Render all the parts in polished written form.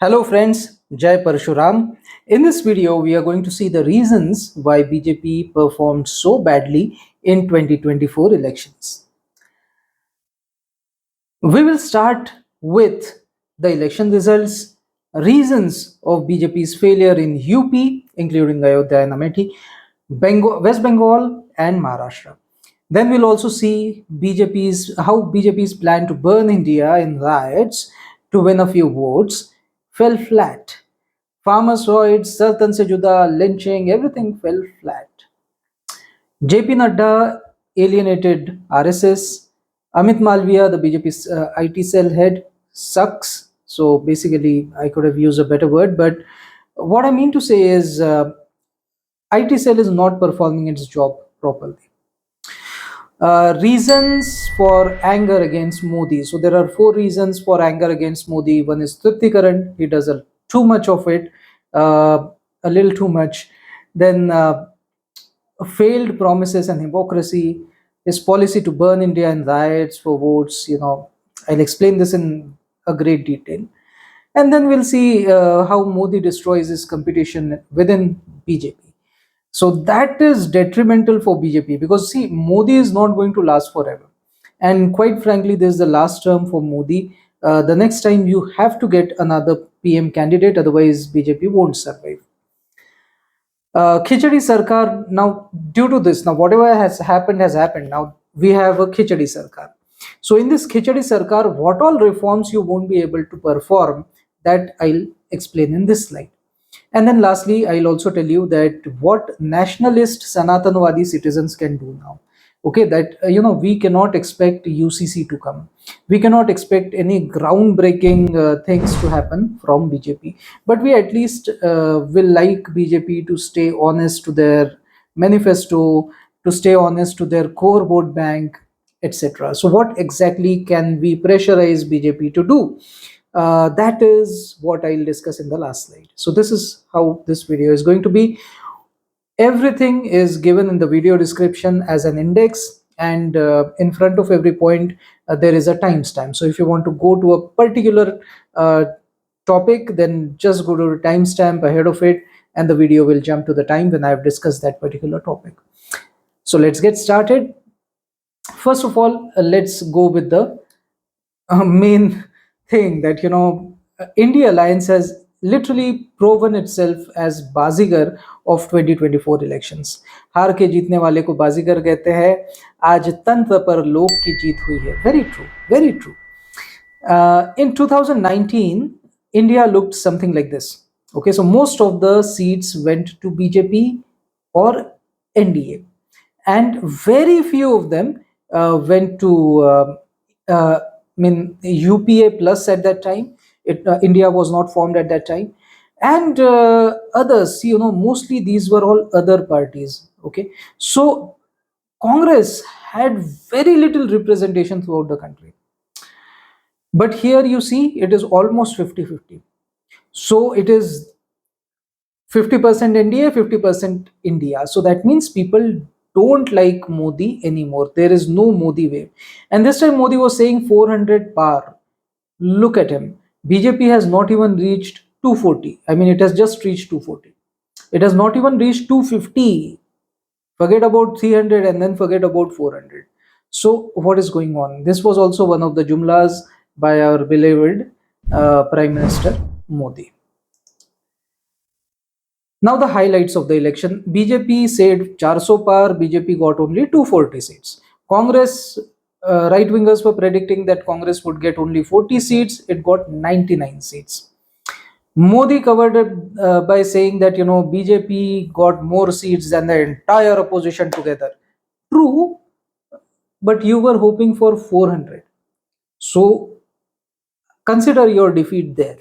Hello friends, Jai Parshuram. In this video, we are going to see the reasons why BJP performed so badly in 2024 elections. We will start with the election results, reasons of BJP's failure in UP, including Ayodhya and Amethi, West Bengal and Maharashtra. Then we'll also see how BJP's plan to burn India in riots to win a few votes fell flat. Farmers riots, Sartan se juda, lynching, everything fell flat. JP Nadda alienated RSS. Amit Malviya, the BJP's IT cell head, sucks. So basically, I could have used a better word, but what I mean to say is IT cell is not performing its job properly. Reasons for anger against Modi. So there are four reasons for anger against Modi. One is Truptikaran. He does too much of it, a little too much. Then failed promises and hypocrisy. His policy to burn India in riots for votes. I'll explain this in a great detail. And then we'll see how Modi destroys his competition within BJP. So that is detrimental for BJP because see, Modi is not going to last forever. And quite frankly, this is the last term for Modi. The next time you have to get another PM candidate, otherwise BJP won't survive. Khichadi Sarkar, now due to this, now whatever has happened has happened. Now we have a Khichadi Sarkar. So in this Khichadi Sarkar, what all reforms you won't be able to perform, that I'll explain in this slide. And then lastly, I'll also tell you that what nationalist sanatan-vaadi citizens can do now. Okay, that we cannot expect UCC to come. We cannot expect any groundbreaking things to happen from BJP. But we at least will like BJP to stay honest to their manifesto, to stay honest to their core vote bank, etc. So what exactly can we pressurize BJP to do? That is what I'll discuss in the last slide. So this is how this video is going to be. Everything is given in the video description as an index, and in front of every point there is a timestamp. So if you want to go to a particular topic, then just go to the timestamp ahead of it and the video will jump to the time when I've discussed that particular topic. So let's get started. First of all, let's go with the main thing that India Alliance has literally proven itself as Bazigar of 2024 elections. हार के जीतने वाले को बाजीगर कहते हैं. आज तंत्र पर लोक की जीत हुई है. Very true, very true. In 2019, India looked something like this. Okay, so most of the seats went to BJP or NDA, and very few of them went to UPA plus at that time. India was not formed at that time, and others. Mostly these were all other parties. Okay, so Congress had very little representation throughout the country. But here you see it is almost 50-50. So it is 50% NDA, 50% India. So that means people don't like Modi anymore. There is no Modi wave. And this time Modi was saying 400 par. Look at him. BJP has not even reached 240. I mean, it has just reached 240. It has not even reached 250. Forget about 300 and then forget about 400. So what is going on? This was also one of the jumlas by our beloved Prime Minister Modi. Now the highlights of the election. BJP said 400 par, BJP got only 240 seats. Congress, right-wingers were predicting that Congress would get only 40 seats. It got 99 seats. Modi covered it by saying that, BJP got more seats than the entire opposition together. True, but you were hoping for 400. So consider your defeat there.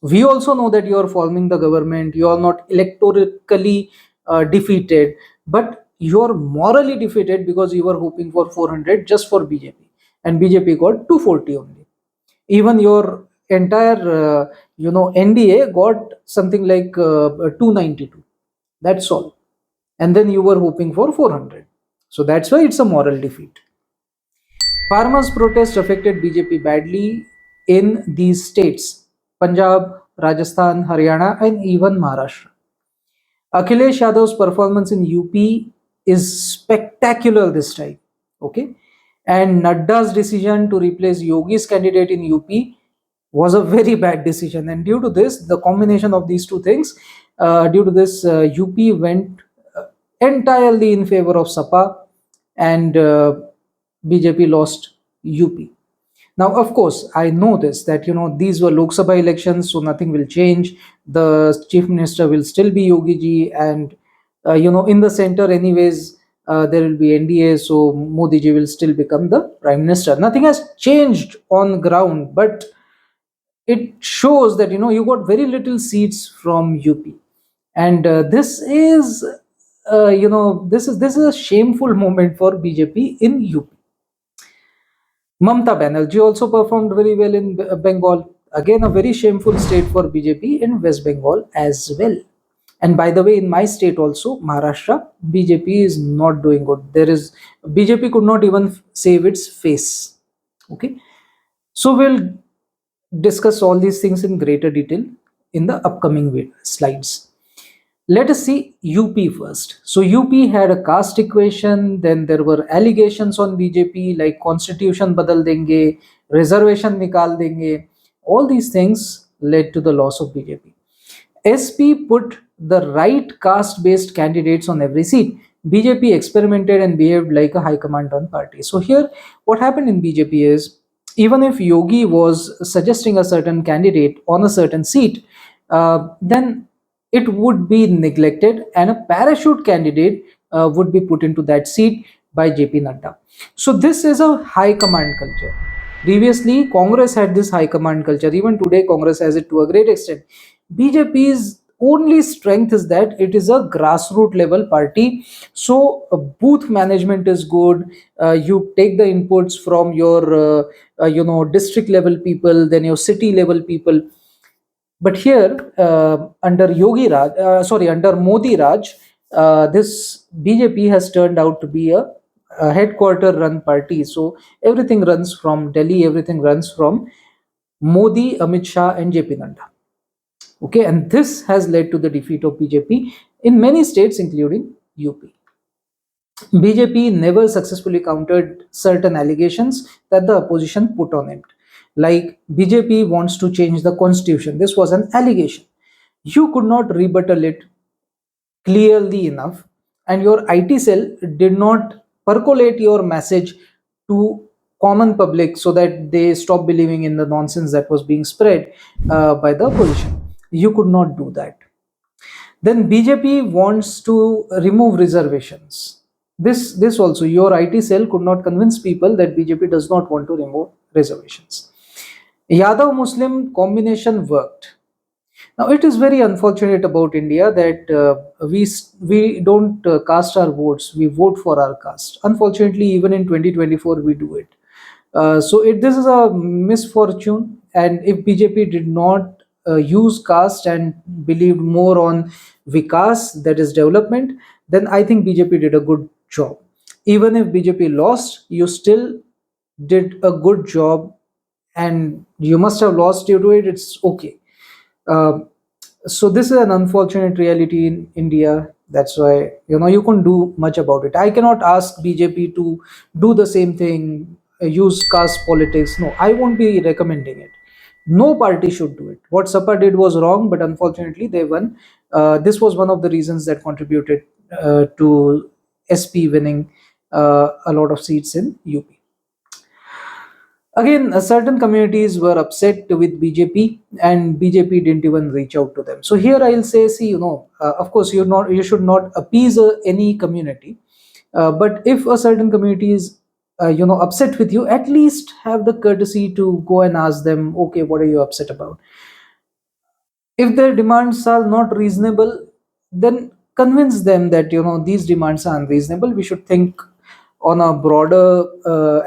We also know that you are forming the government, you are not electorally defeated, but you are morally defeated because you were hoping for 400 just for BJP, and BJP got 240 only. Even your entire NDA got something like 292. That's all. And then you were hoping for 400. So that's why it's a moral defeat. Farmers' protest affected BJP badly in these states: Punjab, Rajasthan, Haryana, and even Maharashtra. Akhilesh Yadav's performance in UP is spectacular this time. Okay. And Nadda's decision to replace Yogi's candidate in UP was a very bad decision. And due to this, the combination of these two things, due to this, UP went entirely in favor of Sapa, and BJP lost UP. Now, of course, I know this, that these were Lok Sabha elections, so nothing will change. The chief minister will still be Yogi ji, and in the center, anyways, there will be NDA, so Modi ji will still become the prime minister. Nothing has changed on ground, but it shows that you got very little seats from UP, and this is a shameful moment for BJP in UP. Mamta Banerjee also performed very well in Bengal. Again, a very shameful state for BJP in West Bengal as well. And by the way, in my state also, Maharashtra, BJP is not doing good. BJP could not even save its face. Okay, so we'll discuss all these things in greater detail in the upcoming slides. Let us see UP first. So UP had a caste equation, then there were allegations on BJP like constitution badal denge, reservation nikal denge. All these things led to the loss of BJP. SP put the right caste based candidates on every seat. BJP experimented and behaved like a high command run party. So here what happened in BJP is, even if Yogi was suggesting a certain candidate on a certain seat, then it would be neglected and a parachute candidate would be put into that seat by JP Nadda. So this is a high command culture. Previously, Congress had this high command culture. Even today, Congress has it to a great extent. BJP's only strength is that it is a grassroots level party. So booth management is good. You take the inputs from your district level people, then your city level people. But here, under Modi Raj, this BJP has turned out to be a headquarter run party. So everything runs from Delhi, everything runs from Modi, Amit Shah, and JP Nanda. Okay, and this has led to the defeat of BJP in many states, including UP. BJP never successfully countered certain allegations that the opposition put on it. Like BJP wants to change the constitution. This was an allegation. You could not rebuttal it clearly enough, and your IT cell did not percolate your message to common public so that they stop believing in the nonsense that was being spread by the opposition. You could not do that. Then BJP wants to remove reservations. This also, your IT cell could not convince people that BJP does not want to remove reservations. Yadav Muslim combination worked. Now it is very unfortunate about India that we don't cast our votes. We vote for our caste. Unfortunately, even in 2024 we do it. This is a misfortune. And if BJP did not use caste and believed more on Vikas, that is development, then I think BJP did a good job. Even if BJP lost, you still did a good job, and you must have lost due to it. It's okay. Um, so this is an unfortunate reality in India. That's why you can't do much about it. I cannot ask BJP to do the same thing, use caste politics. No, I won't be recommending it. No party should do it. What Sapa did was wrong, but unfortunately they won. This was one of the reasons that contributed to SP winning a lot of seats in UP. Again, certain communities were upset with BJP, and BJP didn't even reach out to them. So here I'll say, see, of course, you should not appease any community, but if a certain community is, upset with you, at least have the courtesy to go and ask them, okay, what are you upset about? If their demands are not reasonable, then convince them that these demands are unreasonable. We should think on a broader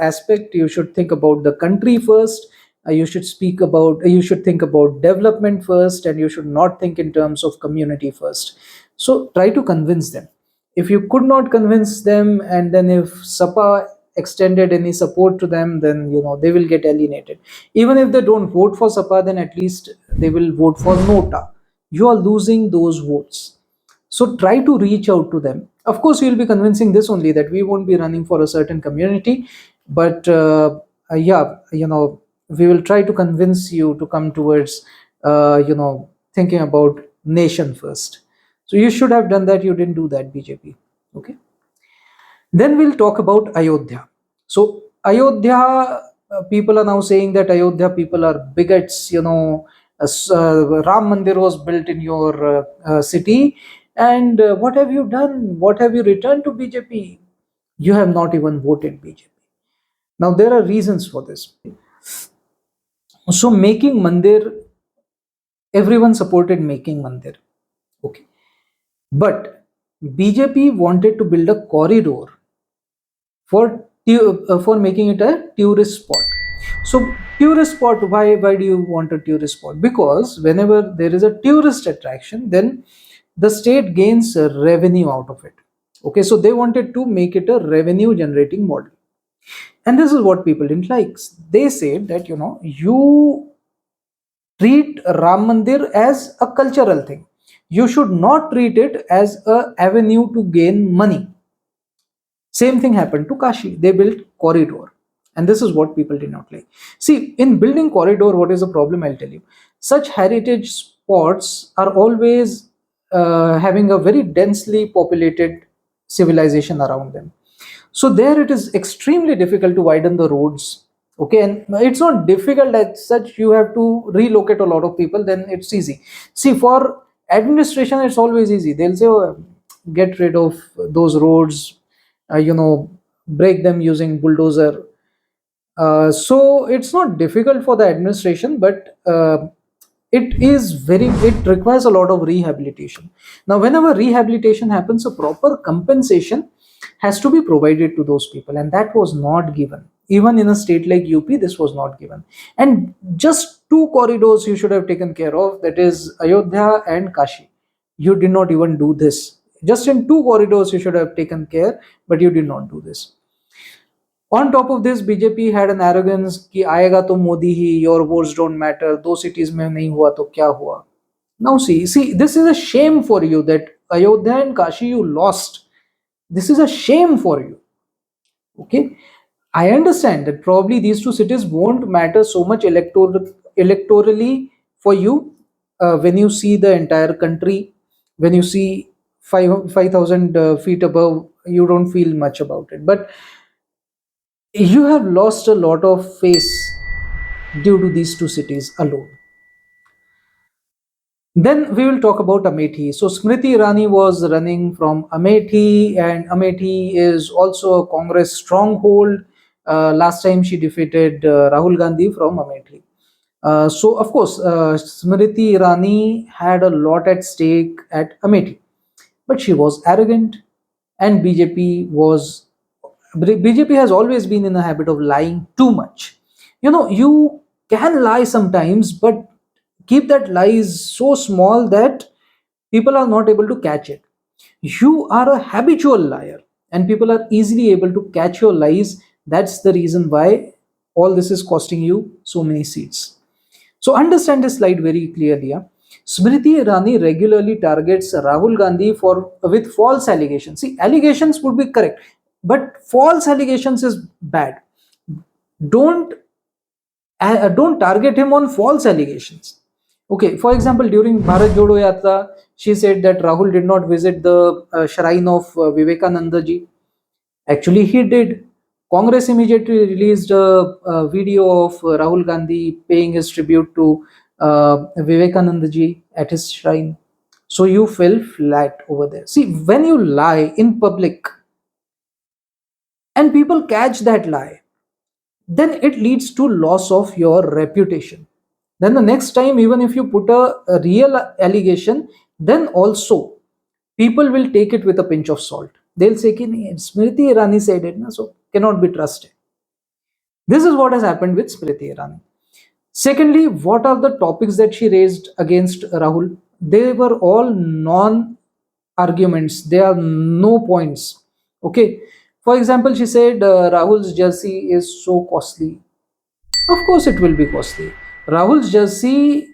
aspect. You should think about the country first. You should think about development first, and you should not think in terms of community first. So try to convince them. If you could not convince them, and then if Sapa extended any support to them, then they will get alienated. Even if they don't vote for Sapa, then at least they will vote for Nota. You are losing those votes. So try to reach out to them. Of course, you'll be convincing this only, that we won't be running for a certain community, but yeah, we will try to convince you to come towards, thinking about nation first. So you should have done that. You didn't do that, BJP. Okay. Then we'll talk about Ayodhya. So Ayodhya, people are now saying that Ayodhya people are bigots. Ram Mandir was built in your city, and what have you done? What have you returned to BJP? You have not even voted BJP. Now there are reasons for this. So making mandir, everyone supported making mandir. Okay, but BJP wanted to build a corridor for making it a tourist spot. So tourist spot, why do you want a tourist spot? Because whenever there is a tourist attraction, then the state gains revenue out of it. Okay, so they wanted to make it a revenue generating model, and this is what people didn't like. They said that, you treat Ram Mandir as a cultural thing, you should not treat it as a avenue to gain money. Same thing happened to Kashi. They built corridor. And this is what people did not like. See, in building corridor, what is the problem? I'll tell you. Such heritage spots are always having a very densely populated civilization around them. So there it is extremely difficult to widen the roads. Okay, and it's not difficult as such. You have to relocate a lot of people, then it's easy. See, for administration, it's always easy. They'll say, oh, get rid of those roads, uh, you know break them using bulldozer. So it's not difficult for the administration, but it requires a lot of rehabilitation. Now whenever rehabilitation happens, a proper compensation has to be provided to those people, and that was not given. Even in a state like UP, this was not given. And just two corridors you should have taken care of, that is Ayodhya and Kashi. You did not even do this. Just in two corridors you should have taken care, but you did not do this. On top of this, BJP had an arrogance कि आएगा तो मोदी ही, your votes don't matter, दो cities में नहीं हुआ तो क्या हुआ. Now see, this is a shame for you that Ayodhya and Kashi you lost. This is a shame for you. Okay, I understand that probably these two cities won't matter so much electorally for you. When you see the entire country, when you see 5,000 feet above, you don't feel much about it. But you have lost a lot of face due to these two cities alone. Then we will talk about Amethi. So Smriti Irani was running from Amethi, and Amethi is also a Congress stronghold. Last time she defeated Rahul Gandhi from Amethi. So of course, Smriti Irani had a lot at stake at Amethi, but she was arrogant, and BJP has always been in a habit of lying too much. You can lie sometimes, but keep that lies so small that people are not able to catch it. You are a habitual liar, and people are easily able to catch your lies. That's the reason why all this is costing you so many seats. So understand this slide very clearly. Yeah? Smriti Irani regularly targets Rahul Gandhi for with false allegations. See, allegations would be correct, but false allegations is bad. Don't don't target him on false allegations. Okay, for example, during Bharat Jodo Yatra, she said that Rahul did not visit the shrine of Vivekananda ji. Actually, he did. Congress immediately released a video of Rahul Gandhi paying his tribute to Vivekananda ji at his shrine. So you fell flat over there. See, when you lie in public and people catch that lie, then it leads to loss of your reputation. Then the next time, even if you put a real allegation, then also people will take it with a pinch of salt. They'll say कि नहीं, Smriti Irani said it, na, so cannot be trusted. This is what has happened with Smriti Irani. Secondly, what are the topics that she raised against Rahul? They were all non arguments. There are no points. Okay. For example, she said Rahul's jersey is so costly. Of course, it will be costly. Rahul's jersey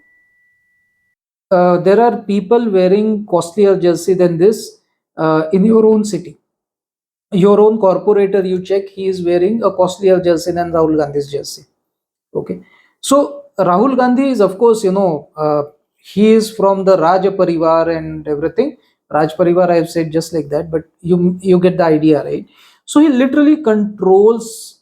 there are people wearing costlier jersey than this in your own city. Your own corporator, you check, he is wearing a costlier jersey than Rahul Gandhi's jersey. Okay, so Rahul Gandhi is, of course, he is from the Raja Parivar and everything. Raj Parivar, I have said just like that, but you get the idea, right? So he literally controls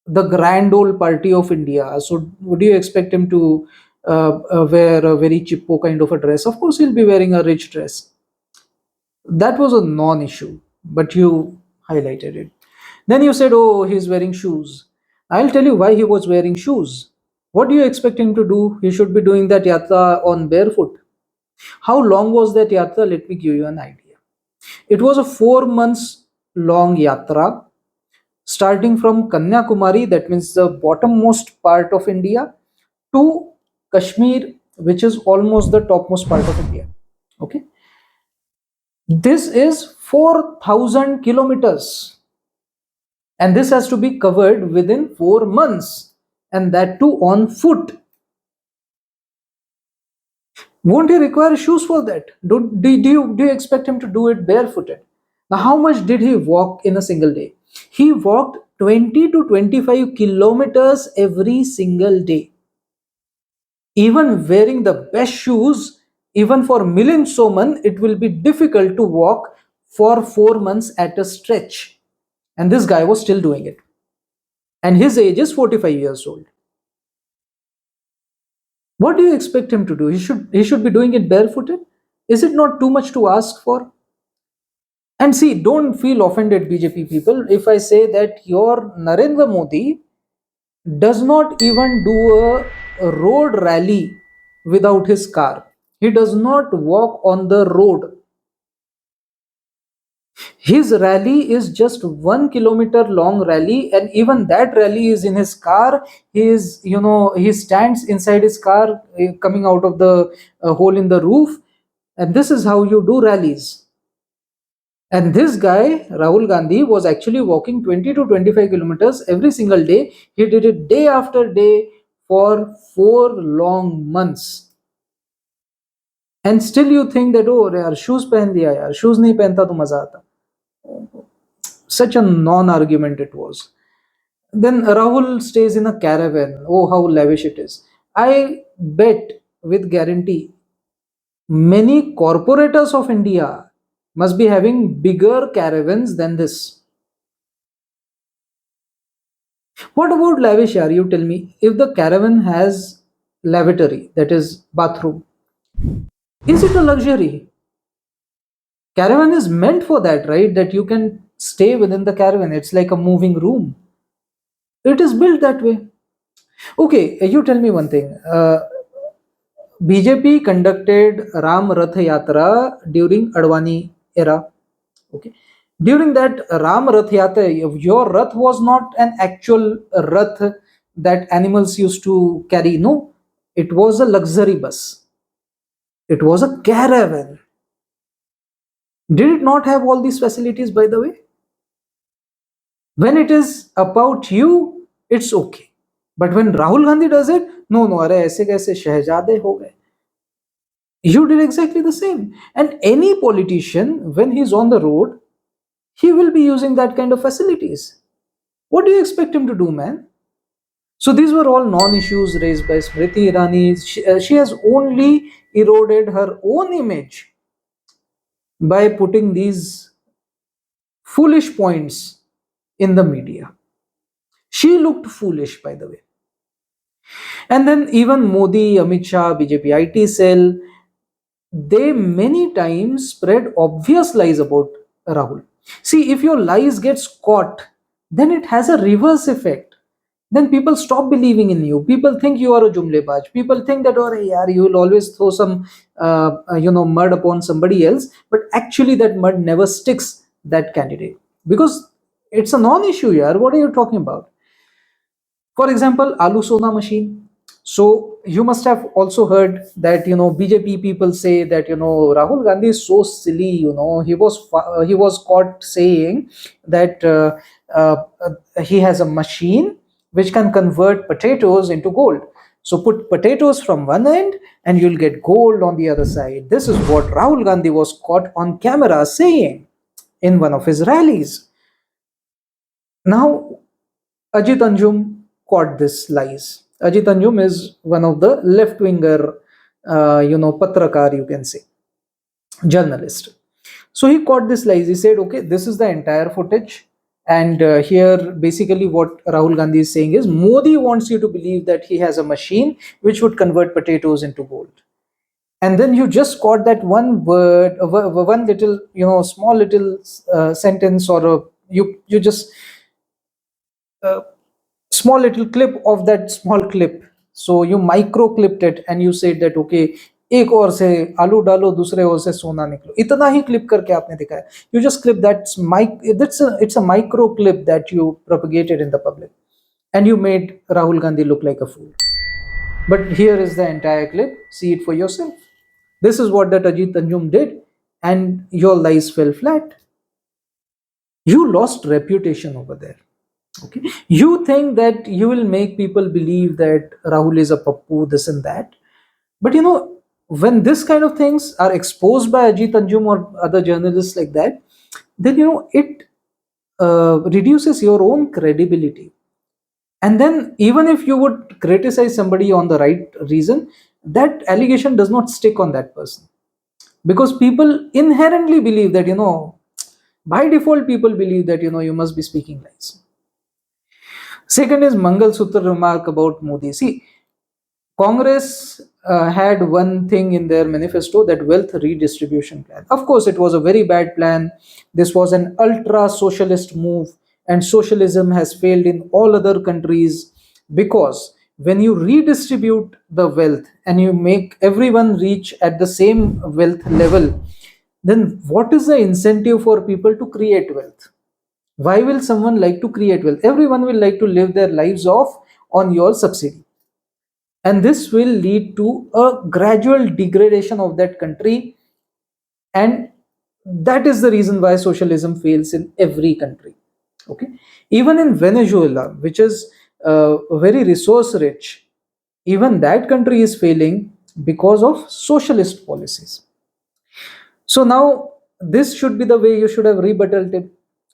the grand old party of India. So would you expect him to wear a very cheapo kind of a dress? Of course he'll be wearing a rich dress. That was a non-issue, but you highlighted it. Then you said, oh, he's wearing shoes. I'll tell you why he was wearing shoes. What do you expect him to do? He should be doing that yatra on barefoot. How long was that yatra? Let me give you an idea. It was a 4 months long yatra, starting from Kanyakumari, that means the bottommost part of India, to Kashmir, which is almost the topmost part of India. Okay. This is 4,000 kilometers, and this has to be covered within 4 months, and that too on foot. Won't he require shoes for that? Do you expect him to do it barefooted? Now, how much did he walk in a single day? He walked 20 to 25 kilometers every single day. Even wearing the best shoes, even for Milind Soman, it will be difficult to walk for 4 months at a stretch. And this guy was still doing it. And his age is 45 years old. What do you expect him to do? He should be doing it barefooted. Is it not too much to ask for? And see, don't feel offended, BJP people, if I say that your Narendra Modi does not even do a road rally without his car. He does not walk on the road. His rally is just 1 kilometer long rally, and even that rally is in his car. He stands inside his car, coming out of the hole in the roof, and this is how you do rallies. And this guy, Rahul Gandhi, was actually walking 20 to 25 kilometers every single day. He did it day after day for 4 long months. And still you think that, oh, यार shoes पहन दिया यार, shoes नहीं पहनता तो मजा आता. Such a non-argument it was. Then Rahul stays in a caravan. Oh, how lavish it is. I bet with guarantee many corporators of India must be having bigger caravans than this. What about lavish, yaar? You tell me. If the caravan has lavatory, that is bathroom, is it a luxury? Caravan is meant for that, right? That you can stay within the caravan. It's like a moving room. It is built that way. Okay, you tell me one thing. BJP conducted Ram Rath Yatra during Advani era. Okay. During that Ram Rath Yatra, your Rath was not an actual Rath that animals used to carry. No, it was a luxury bus. It was a caravan. Did it not have all these facilities, by the way? When it is about you, it's okay. But when Rahul Gandhi does it, no, no, अरे ऐसे कैसे शहजादे हो गए. You did exactly the same. And any politician, when he's on the road, he will be using that kind of facilities. What do you expect him to do, man? So these were all non-issues raised by Smriti Irani. She has only eroded her own image by putting these foolish points in the media. She looked foolish, by the way. And then even Modi, Amit Shah, BJP IT cell, they many times spread obvious lies about Rahul. See, if your lies gets caught, then it has a reverse effect. Then people stop believing in you. People think you are a jumlebaj. People think that, oh, yaar, you will always throw some, mud upon somebody else. But actually, that mud never sticks that candidate because it's a non-issue. Yaar, what are you talking about? For example, Alu Sona machine. So you must have also heard that BJP people say that Rahul Gandhi is so silly. He was caught saying that he has a machine which can convert potatoes into gold. So put potatoes from one end and you'll get gold on the other side. This is what Rahul Gandhi was caught on camera saying in one of his rallies. Now, Ajit Anjum caught this lies. Ajit Anjum is one of the left winger, patrakar, you can say, journalist. So he caught this lies. He said, okay, this is the entire footage. And here, basically, what Rahul Gandhi is saying is Modi wants you to believe that he has a machine which would convert potatoes into gold. And then you just caught that one word, one little, small little sentence, or you just uh, small little clip of that small clip. So you micro clipped it and you said that okay, एक और से आलू डालो दूसरे ओर से सोना निकलो, इतना ही क्लिप करके आपने दिखाया. You just clip that mic. It's a micro clip that you propagated in the public, and you made Rahul Gandhi look like a fool. But here is the entire clip. See it for yourself. This is what that Ajit Anjum did, and your lies fell flat. You lost reputation over there. Okay, you think that you will make people believe that Rahul is a pappu, this and that, but when this kind of things are exposed by Ajit Anjum or other journalists like that, then it reduces your own credibility. And then even if you would criticize somebody on the right reason, that allegation does not stick on that person, because people inherently believe that by default people believe that you must be speaking lies. Second is Mangal Sutra remark about Modi. See, Congress had one thing in their manifesto, that wealth redistribution plan. Of course, it was a very bad plan. This was an ultra socialist move, and socialism has failed in all other countries, because when you redistribute the wealth and you make everyone reach at the same wealth level, then what is the incentive for people to create wealth? Why will someone like to create wealth? Everyone will like to live their lives off on your subsidy. And this will lead to a gradual degradation of that country. And that is the reason why socialism fails in every country. Okay. Even in Venezuela, which is very resource rich, even that country is failing because of socialist policies. So now this should be the way you should have rebutted it,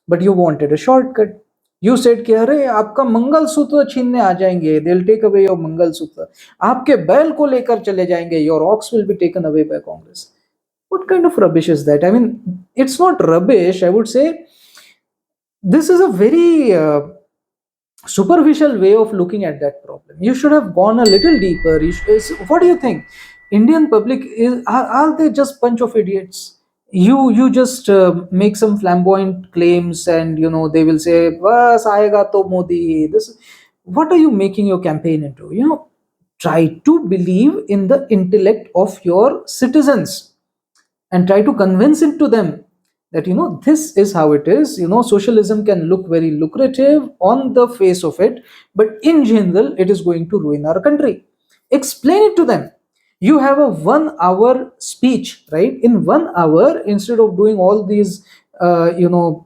but you wanted a shortcut. You said कि अरे आपका मंगलसूत्र छीनने आ जाएंगे, they'll take away your mangalsutra, आपके बैल को लेकर चले जाएंगे, your ox will be taken away by Congress. What kind of rubbish is that? I mean, it's not rubbish. I would say this is a very superficial way of looking at that problem. You should have gone a little deeper. What do you think? Indian public are they just bunch of idiots? You just make some flamboyant claims, and they will say, "Bas aayega to Modi." This, what are you making your campaign into? Try to believe in the intellect of your citizens and try to convince it to them that this is how it is. Socialism can look very lucrative on the face of it, but in general it is going to ruin our country. Explain it to them. You have a 1 hour speech, right? In 1 hour, instead of doing all these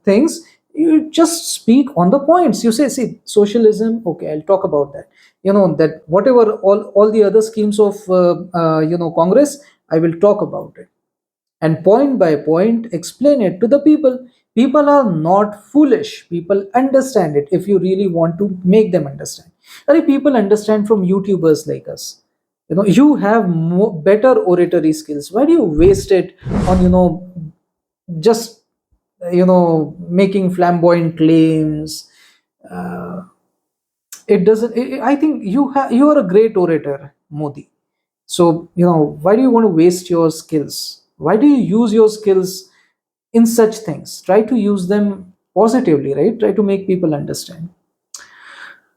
things, you just speak on the points. You say, see, socialism, okay, I'll talk about that. That whatever all the other schemes of Congress, I will talk about it, and point by point explain it to the people. People are not foolish. People understand it if you really want to make them understand. People understand from YouTubers like us. You have better oratory skills. Why do you waste it on just making flamboyant claims? uh, it doesn't I think you are a great orator, Modi. So why do you want to waste your skills? Why do you use your skills in such things? Try to use them positively, right? Try to make people understand.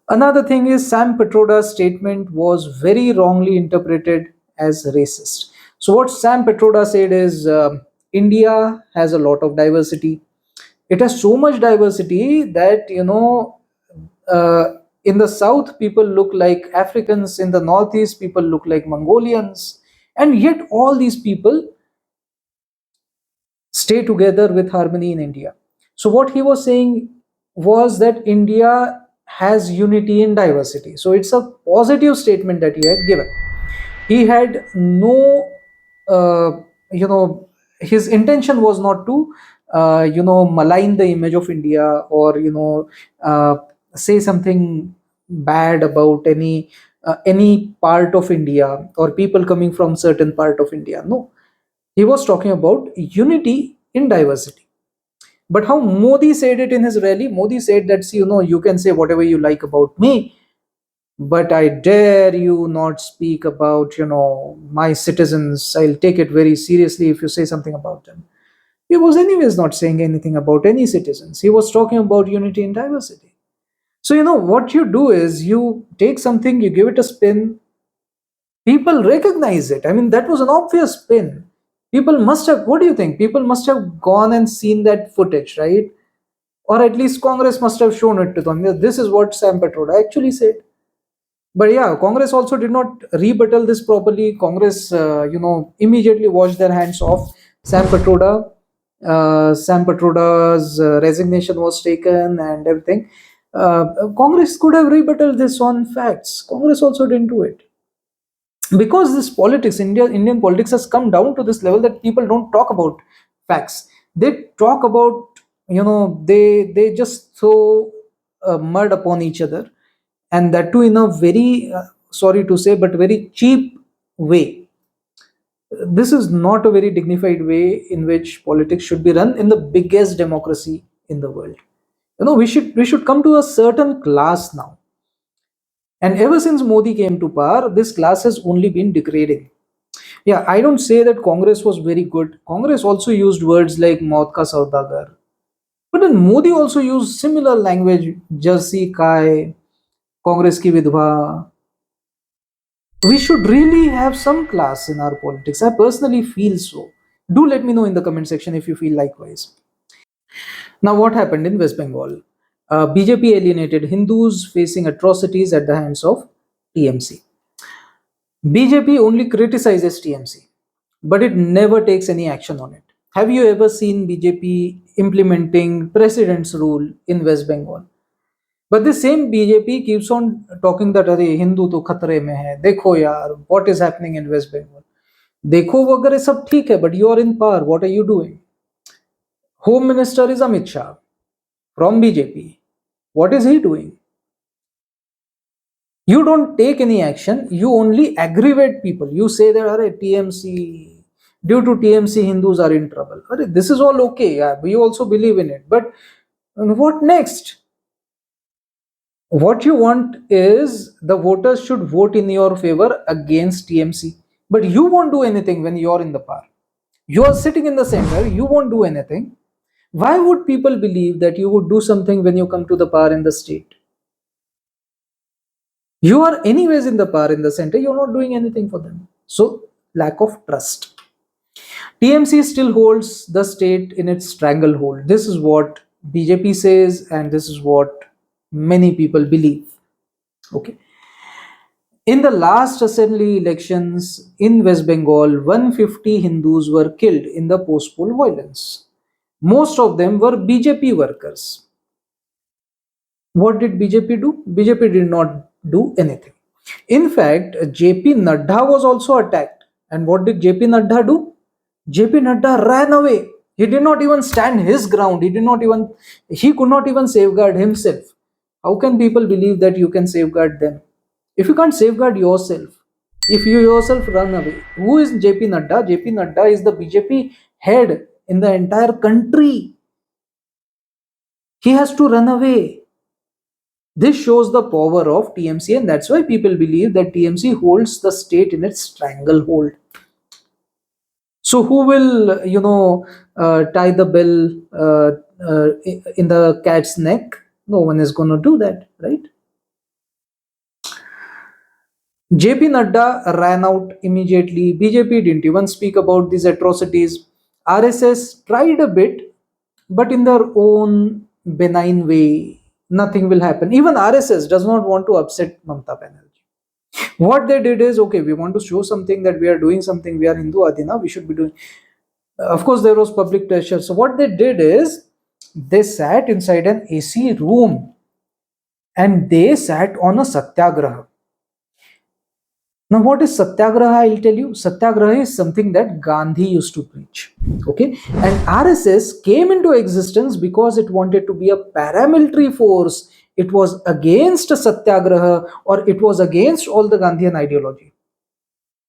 Another thing is Sam Petroda's statement was very wrongly interpreted as racist. So what Sam Petroda said is, India has a lot of diversity. It has so much diversity that uh, in the south people look like Africans, in the northeast people look like Mongolians, and yet all these people stay together with harmony in India. So what he was saying was that India has unity in diversity. So it's a positive statement that he had given. He had no, uh, you know, his intention was not to, malign the image of India, or say something bad about any part of India or people coming from certain part of India. No, he was talking about unity in diversity. But how Modi said it in his rally? Modi said that, see, you can say whatever you like about me, but I dare you not speak about, my citizens. I'll take it very seriously if you say something about them. He was, anyways, not saying anything about any citizens. He was talking about unity in diversity. So, what you do is you take something, you give it a spin, people recognize it. I mean, that was an obvious spin. People must have, what do you think? People must have gone and seen that footage, right? Or at least Congress must have shown it to them. Yeah, this is what Sam Petroda actually said. But yeah, Congress also did not rebuttal this properly. Congress, immediately washed their hands off Sam Petroda. Sam Petroda's resignation was taken and everything. Congress could have rebutted this on facts. Congress also didn't do it, because this politics, Indian politics has come down to this level that people don't talk about facts. They talk about, they just throw mud upon each other, and that too in a very, sorry to say, but very cheap way. This is not a very dignified way in which politics should be run in the biggest democracy in the world. We should come to a certain class now. And ever since Modi came to power, this class has only been degrading. Yeah, I don't say that Congress was very good. Congress also used words like Maut ka Saudagar. But then Modi also used similar language, Jarsi Kai, Congress ki Vidhva. We should really have some class in our politics. I personally feel so. Do let me know in the comment section if you feel likewise. Now, what happened in West Bengal? BJP alienated Hindus facing atrocities at the hands of TMC. BJP only criticizes TMC, but it never takes any action on it. Have you ever seen BJP implementing president's rule in West Bengal? But the same BJP keeps on talking that अरे हिंदू तो खतरे में है, देखो यार what is happening in West Bengal. देखो वगैरह सब ठीक है, but you are in power, what are you doing? Home Minister is Amit Shah from BJP. What is he doing? You don't take any action, you only aggravate people. You say that are TMC, due to TMC Hindus are in trouble. This is all okay, yeah, we also believe in it, but what next? What you want is the voters should vote in your favor against TMC, but you won't do anything when you're in the power. You are sitting in the center, you won't do anything. Why would people believe that you would do something when you come to the power in the state? You are anyways in the power in the center, you're not doing anything for them. So, lack of trust. TMC still holds the state in its stranglehold. This is what BJP says, and this is what many people believe. Okay. In the last assembly elections in West Bengal, 150 Hindus were killed in the post poll violence. Most of them were BJP workers. What did BJP do? BJP did not do anything. In fact, JP Nadda was also attacked. And what did JP Nadda do? JP Nadda ran away. He did not even stand his ground. He could not even safeguard himself. How can people believe that you can safeguard them? If you can't safeguard yourself, if you yourself run away, who is JP Nadda? JP Nadda is the BJP head in the entire country. He has to run away. This shows the power of TMC, and that's why people believe that TMC holds the state in its stranglehold. So, who will, tie the bell in the cat's neck? No one is going to do that, right? JP Nadda ran out immediately. BJP didn't even speak about these atrocities. RSS tried a bit, but in their own benign way. Nothing will happen. Even RSS does not want to upset Mamta Banerjee. What they did is, okay, we want to show something that we are doing something, we are Hindu Adina, we should be doing. Of course, there was public pressure. So, what they did is, they sat inside an AC room and they sat on a satyagraha. Now, what is satyagraha? I'll tell you. Satyagraha is something that Gandhi used to preach. Okay, and RSS came into existence because it wanted to be a paramilitary force. It was against satyagraha, or it was against all the Gandhian ideology.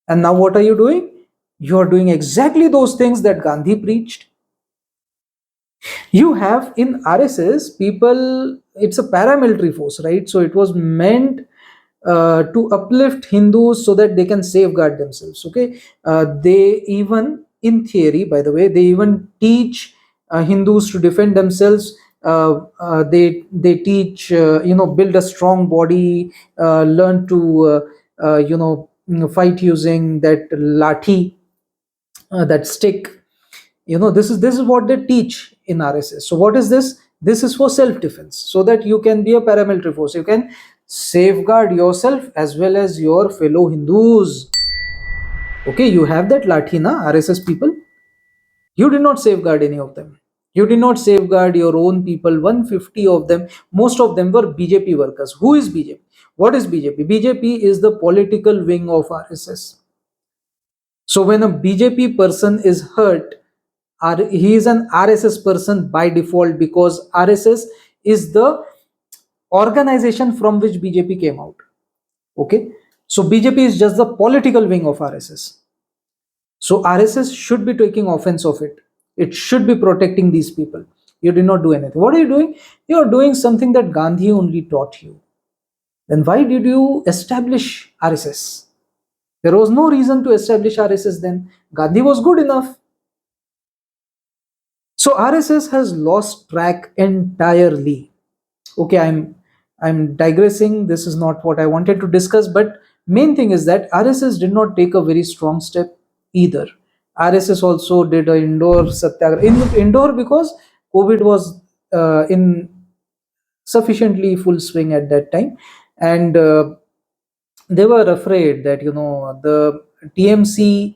And now, what are you doing? You are doing exactly those things that Gandhi preached. You have in RSS people, it's a paramilitary force, right? So it was meant to uplift Hindus so that they can safeguard themselves. Okay, they even, in theory, by the way, they even teach Hindus to defend themselves. They teach, build a strong body, learn to fight using that lathi, that stick. This is what they teach in RSS. So what is this? This is for self defense, so that you can be a paramilitary force, you can safeguard yourself as well as your fellow Hindus. Okay, you have that lathi na, RSS people. You did not safeguard any of them. You did not safeguard your own people. 150 of them, most of them were BJP workers. Who is BJP? What is BJP? BJP is the political wing of RSS. So when a BJP person is hurt, he is an RSS person by default, because RSS is the organization from which BJP came out. Okay, so BJP is just the political wing of RSS. So RSS should be taking offense of it. It should be protecting these people. You did not do anything. What are you doing? You are doing something that Gandhi only taught you. Then why did you establish RSS? There was no reason to establish RSS then. Gandhi was good enough. So RSS has lost track entirely. Okay, I'm digressing. This is not what I wanted to discuss, but main thing is that RSS did not take a very strong step either. RSS also did a indoor satyagraha, indoor, because COVID was in sufficiently full swing at that time, and they were afraid that the TMC,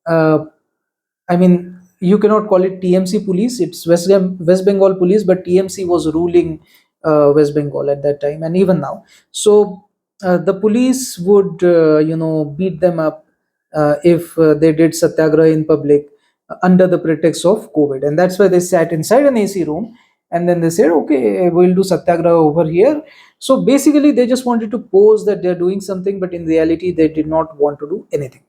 uh, I mean, you cannot call it TMC police. It's West Bengal police, but TMC was ruling West Bengal at that time, and even now. So the police would, beat them up if they did satyagraha in public under the pretext of COVID, and that's why they sat inside an AC room, and then they said, "Okay, we'll do satyagraha over here." So basically, they just wanted to pose that they're doing something, but in reality, they did not want to do anything.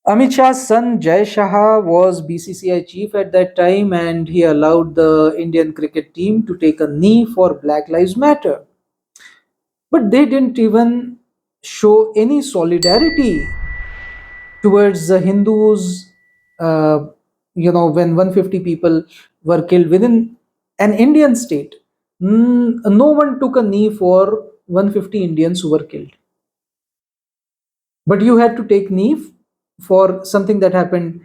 Amit Shah's son Jai Shah was BCCI chief at that time, and he allowed the Indian cricket team to take a knee for Black Lives Matter. But they didn't even show any solidarity towards the Hindus. When 150 people were killed within an Indian state, no one took a knee for 150 Indians who were killed. But you had to take knee for something that happened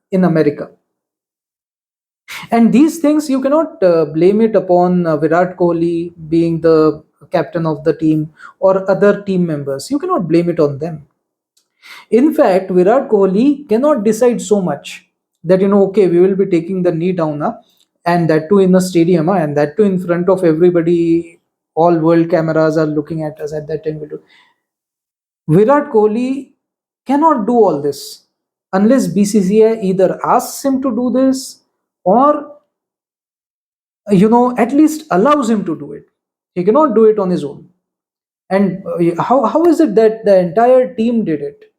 in America. And these things you cannot blame it upon Virat Kohli being the captain of the team or other team members. You cannot blame it on them. In fact, Virat Kohli cannot decide so much that, okay, we will be taking the knee down, and that too in the stadium, and that too in front of everybody. All world cameras are looking at us at that time. Virat Kohli cannot do all this unless BCCI either asks him to do this, or at least allows him to do it. He cannot do it on his own. And how is it that the entire team did it?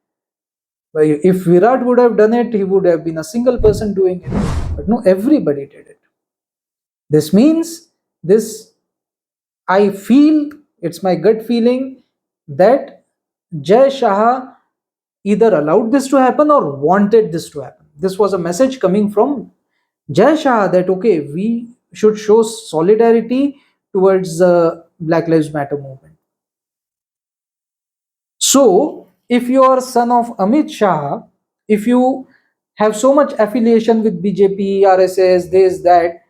If Virat would have done it, he would have been a single person doing it, but no, everybody did it. This means, this, I feel, it's my gut feeling, that Jai Shah either allowed this to happen or wanted this to happen. This was a message coming from Jai Shah that, okay, we should show solidarity towards the Black Lives Matter movement. So, if you are son of Amit Shah, if you have so much affiliation with BJP, RSS, this, that,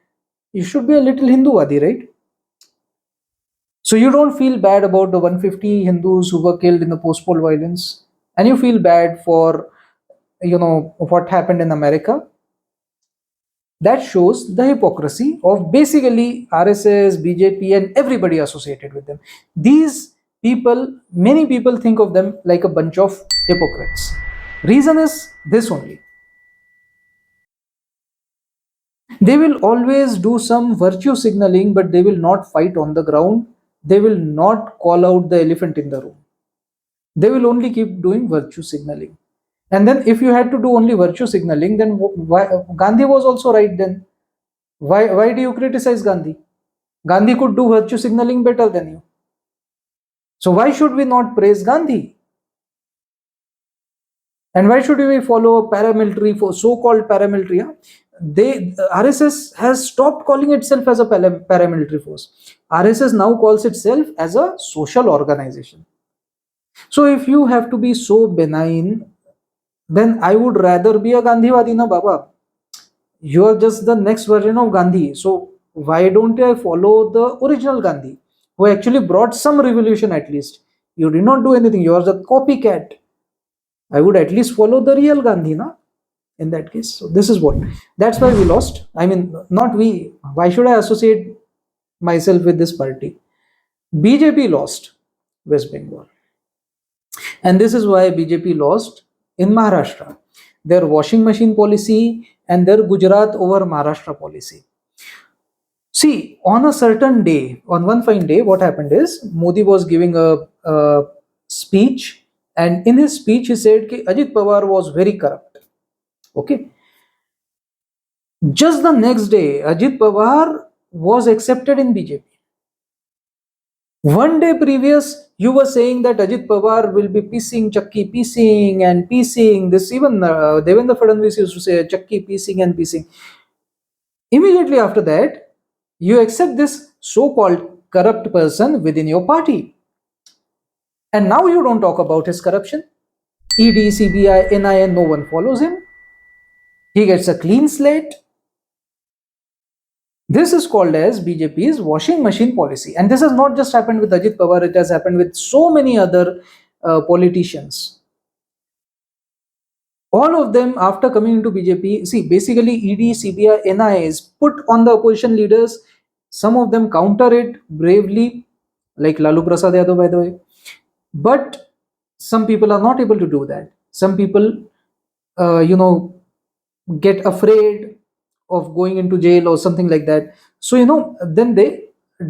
you should be a little Hinduwadi, right? So you don't feel bad about the 150 Hindus who were killed in the post-poll violence, and you feel bad for what happened in America. That shows the hypocrisy of basically RSS, BJP, and everybody associated with them. These people, many people think of them like a bunch of hypocrites. Reason is this only: they will always do some virtue signaling, but they will not fight on the ground. They will not call out the elephant in the room. They will only keep doing virtue signaling. And then, if you had to do only virtue signaling, then why Gandhi was also right then? Why do you criticize Gandhi? Gandhi could do virtue signaling better than you. So why should we not praise Gandhi? And why should we follow paramilitary for so-called paramilitary? Huh? They RSS has stopped calling itself as a paramilitary force. RSS now calls itself as a social organization. So if you have to be so benign, then I would rather be a Gandhiwadi na Baba. You are just the next version of Gandhi. So why don't I follow the original Gandhi, who actually brought some revolution at least? You did not do anything. You are the copycat. I would at least follow the real Gandhi, na? In that case. So this is what. That's why we lost. I mean, not we. Why should I associate myself with this party? BJP lost West Bengal. And this is why BJP lost in Maharashtra. Their washing machine policy and their Gujarat over Maharashtra policy. See, on a certain day, on one fine day, what happened is Modi was giving a speech, and in his speech, he said that Ajit Pawar was very corrupt. Okay. Just the next day, Ajit Pawar was accepted in BJP. One day previous, you were saying that Ajit Pawar will be piecing, chakki piecing, and piecing. This even Devendra Fadnavis used to say chakki piecing and piecing. Immediately after that, you accept this so-called corrupt person within your party. And now you don't talk about his corruption. ED, CBI, NIA, no one follows him. He gets a clean slate. This is called as BJP's washing machine policy. And this has not just happened with Ajit Pawar, it has happened with so many other politicians. All of them, after coming into BJP, see, basically ED, CBI, NIA is put on the opposition leaders. Some of them counter it bravely, like Lalu Prasad Yadav, by the way. But some people are not able to do that. Some people, get afraid of going into jail or something like that. So, then they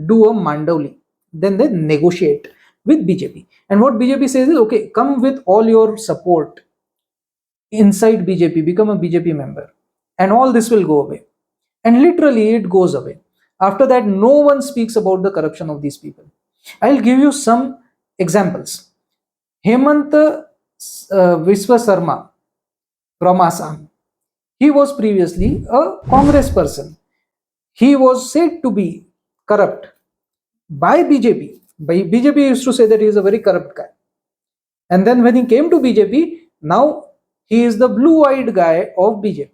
do a mandoli. Then they negotiate with BJP. And what BJP says is, okay, come with all your support inside BJP, become a BJP member, and all this will go away. And literally, it goes away. After that, no one speaks about the corruption of these people. I'll give you some examples. Hemant Viswa Sarma from Assam. He was previously a Congress person. He was said to be corrupt by BJP. By BJP used to say that he is a very corrupt guy. And then when he came to BJP, now he is the blue-eyed guy of BJP.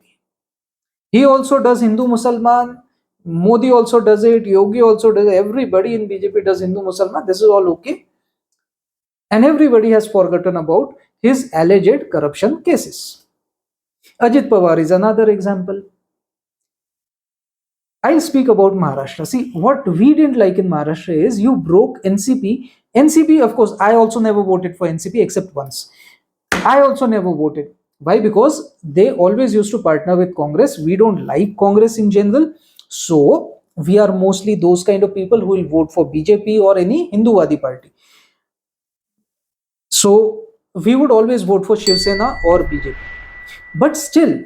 He also does Hindu Musalman. Modi also does it. Yogi also does it. Everybody in BJP does Hindu Musalman. This is all okay. And everybody has forgotten about his alleged corruption cases. Ajit Pawar is another example. I'll speak about Maharashtra. See, what we didn't like in Maharashtra is you broke NCP. NCP, of course, I also never voted for NCP except once. I also never voted. Why? Because they always used to partner with Congress. We don't like Congress in general. So, we are mostly those kind of people who will vote for BJP or any Hinduwadi party. So, we would always vote for Shiv Sena or BJP. But still,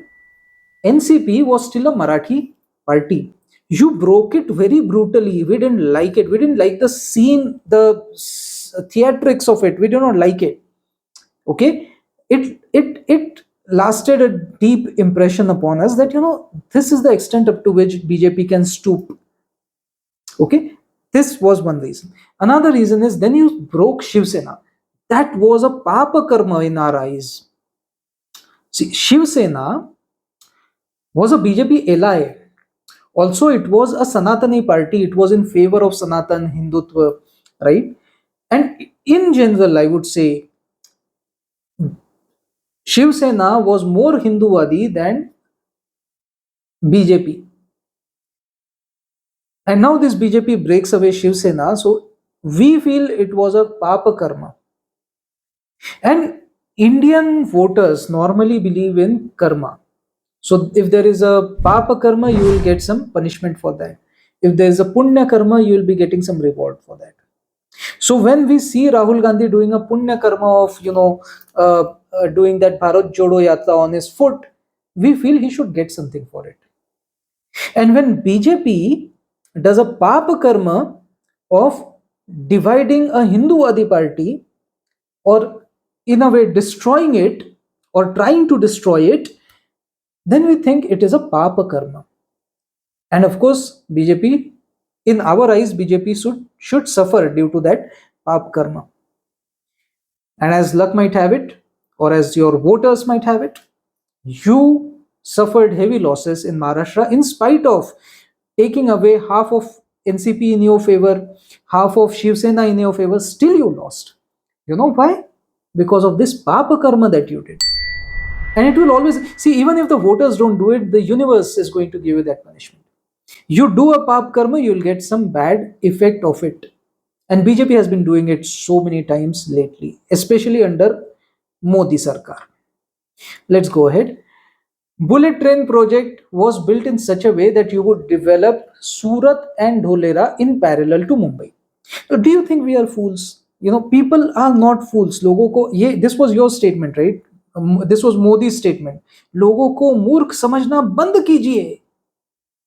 NCP was still a Marathi party. You broke it very brutally. We didn't like it. We didn't like the scene, the theatrics of it. We did not like it. Okay, it lasted a deep impression upon us that this is the extent up to which BJP can stoop. Okay, this was one reason. Another reason is then you broke Shiv Sena. That was a papa karma in our eyes. See, Shiv Sena was a BJP ally. Also, it was a Sanatani party. It was in favor of Sanatan Hindutva, right? And in general, I would say Shiv Sena was more Hinduwadi than BJP. And now this BJP breaks away Shiv Sena. So we feel it was a Papa Karma. And Indian voters normally believe in karma. So if there is a Papa Karma, you will get some punishment for that. If there is a Punya Karma, you will be getting some reward for that. So when we see Rahul Gandhi doing a Punya Karma of, doing that Bharat Jodo Yatra on his foot, we feel he should get something for it. And when BJP does a Papa Karma of dividing a Hinduwadi party, or in a way destroying it or trying to destroy it, then we think it is a Papa Karma. And of course, BJP, in our eyes, BJP should suffer due to that Papa Karma. And as luck might have it, or as your voters might have it, you suffered heavy losses in Maharashtra in spite of taking away half of NCP in your favor, half of Shiv Sena in your favor, still you lost. You know why? Because of this Papa Karma that you did. And it will always see, even if the voters don't do it, the universe is going to give you that punishment. You do a Papa Karma, you'll get some bad effect of it. And BJP has been doing it so many times lately, especially under Modi Sarkar. Let's go ahead. Bullet train project was built in such a way that you would develop Surat and Dholera in parallel to Mumbai. Do you think we are fools? People are not fools. लोगों को ये this was your statement, right? This was Modi's statement. लोगों को मूर्ख समझना बंद कीजिए.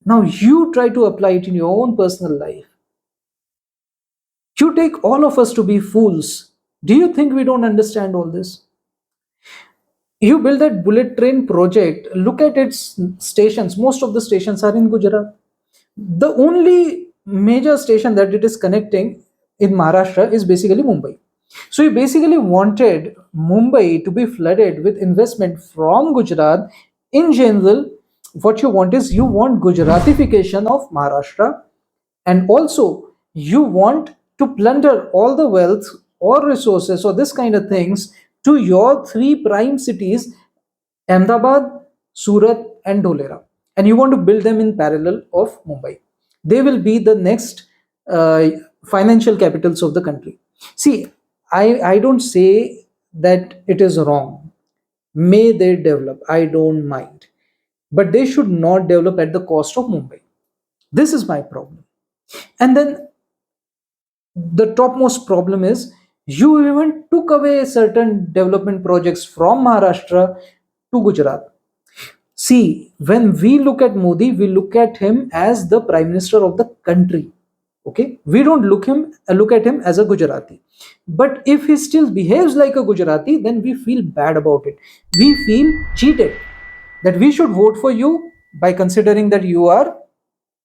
Now you try to apply it in your own personal life. You take all of us to be fools. Do you think we don't understand all this? You build that bullet train project, look at its stations. Most of the stations are in Gujarat. The only major station that it is connecting in Maharashtra is basically Mumbai. So you basically wanted Mumbai to be flooded with investment from Gujarat. In general, what you want is you want Gujaratification of Maharashtra, and also you want to plunder all the wealth or resources or this kind of things to your three prime cities, Ahmedabad, Surat, and Dholera, and you want to build them in parallel of Mumbai. They will be the next uh, financial capitals of the country. See, I don't say that it is wrong. May they develop, I don't mind, but they should not develop at the cost of Mumbai. This is my problem. And then the topmost problem is you even took away certain development projects from Maharashtra to Gujarat. See, when we look at Modi, we look at him as the prime minister of the country. Okay, we don't look at him as a Gujarati. But if he still behaves like a Gujarati, then we feel bad about it. We feel cheated that we should vote for you by considering that you are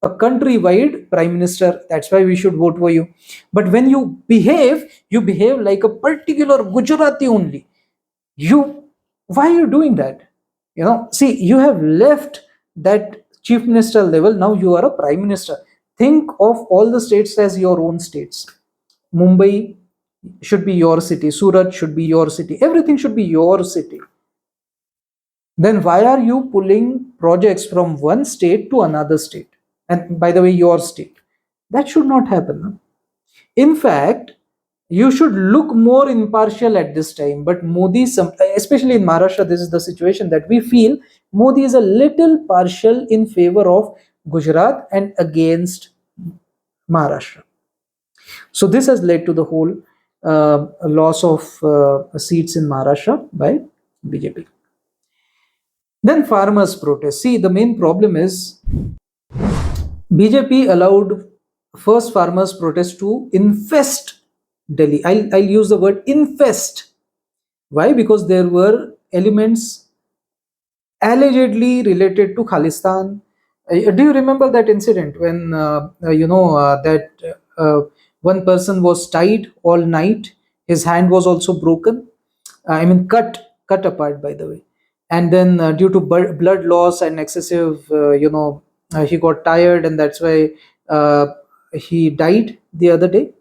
a countrywide prime minister. That's why we should vote for you. But when you behave like a particular Gujarati only. You, why are you doing that? See, you have left that chief minister level. Now you are a prime minister. Think of all the states as your own states. Mumbai should be your city. Surat should be your city. Everything should be your city. Then why are you pulling projects from one state to another state? And by the way, your state. That should not happen. No? In fact, you should look more impartial at this time. But Modi, especially in Maharashtra, this is the situation that we feel Modi is a little partial in favor of Gujarat and against Maharashtra. So this has led to the whole loss of seats in Maharashtra by BJP. Then farmers protest. See, the main problem is BJP allowed first farmers protest to infest Delhi. I'll use the word infest. Why? Because there were elements allegedly related to Khalistan. Do you remember that incident when that one person was tied all night? His hand was also broken. I mean, cut apart, by the way. And then due to blood loss and excessive, he got tired, and that's why he died the other day.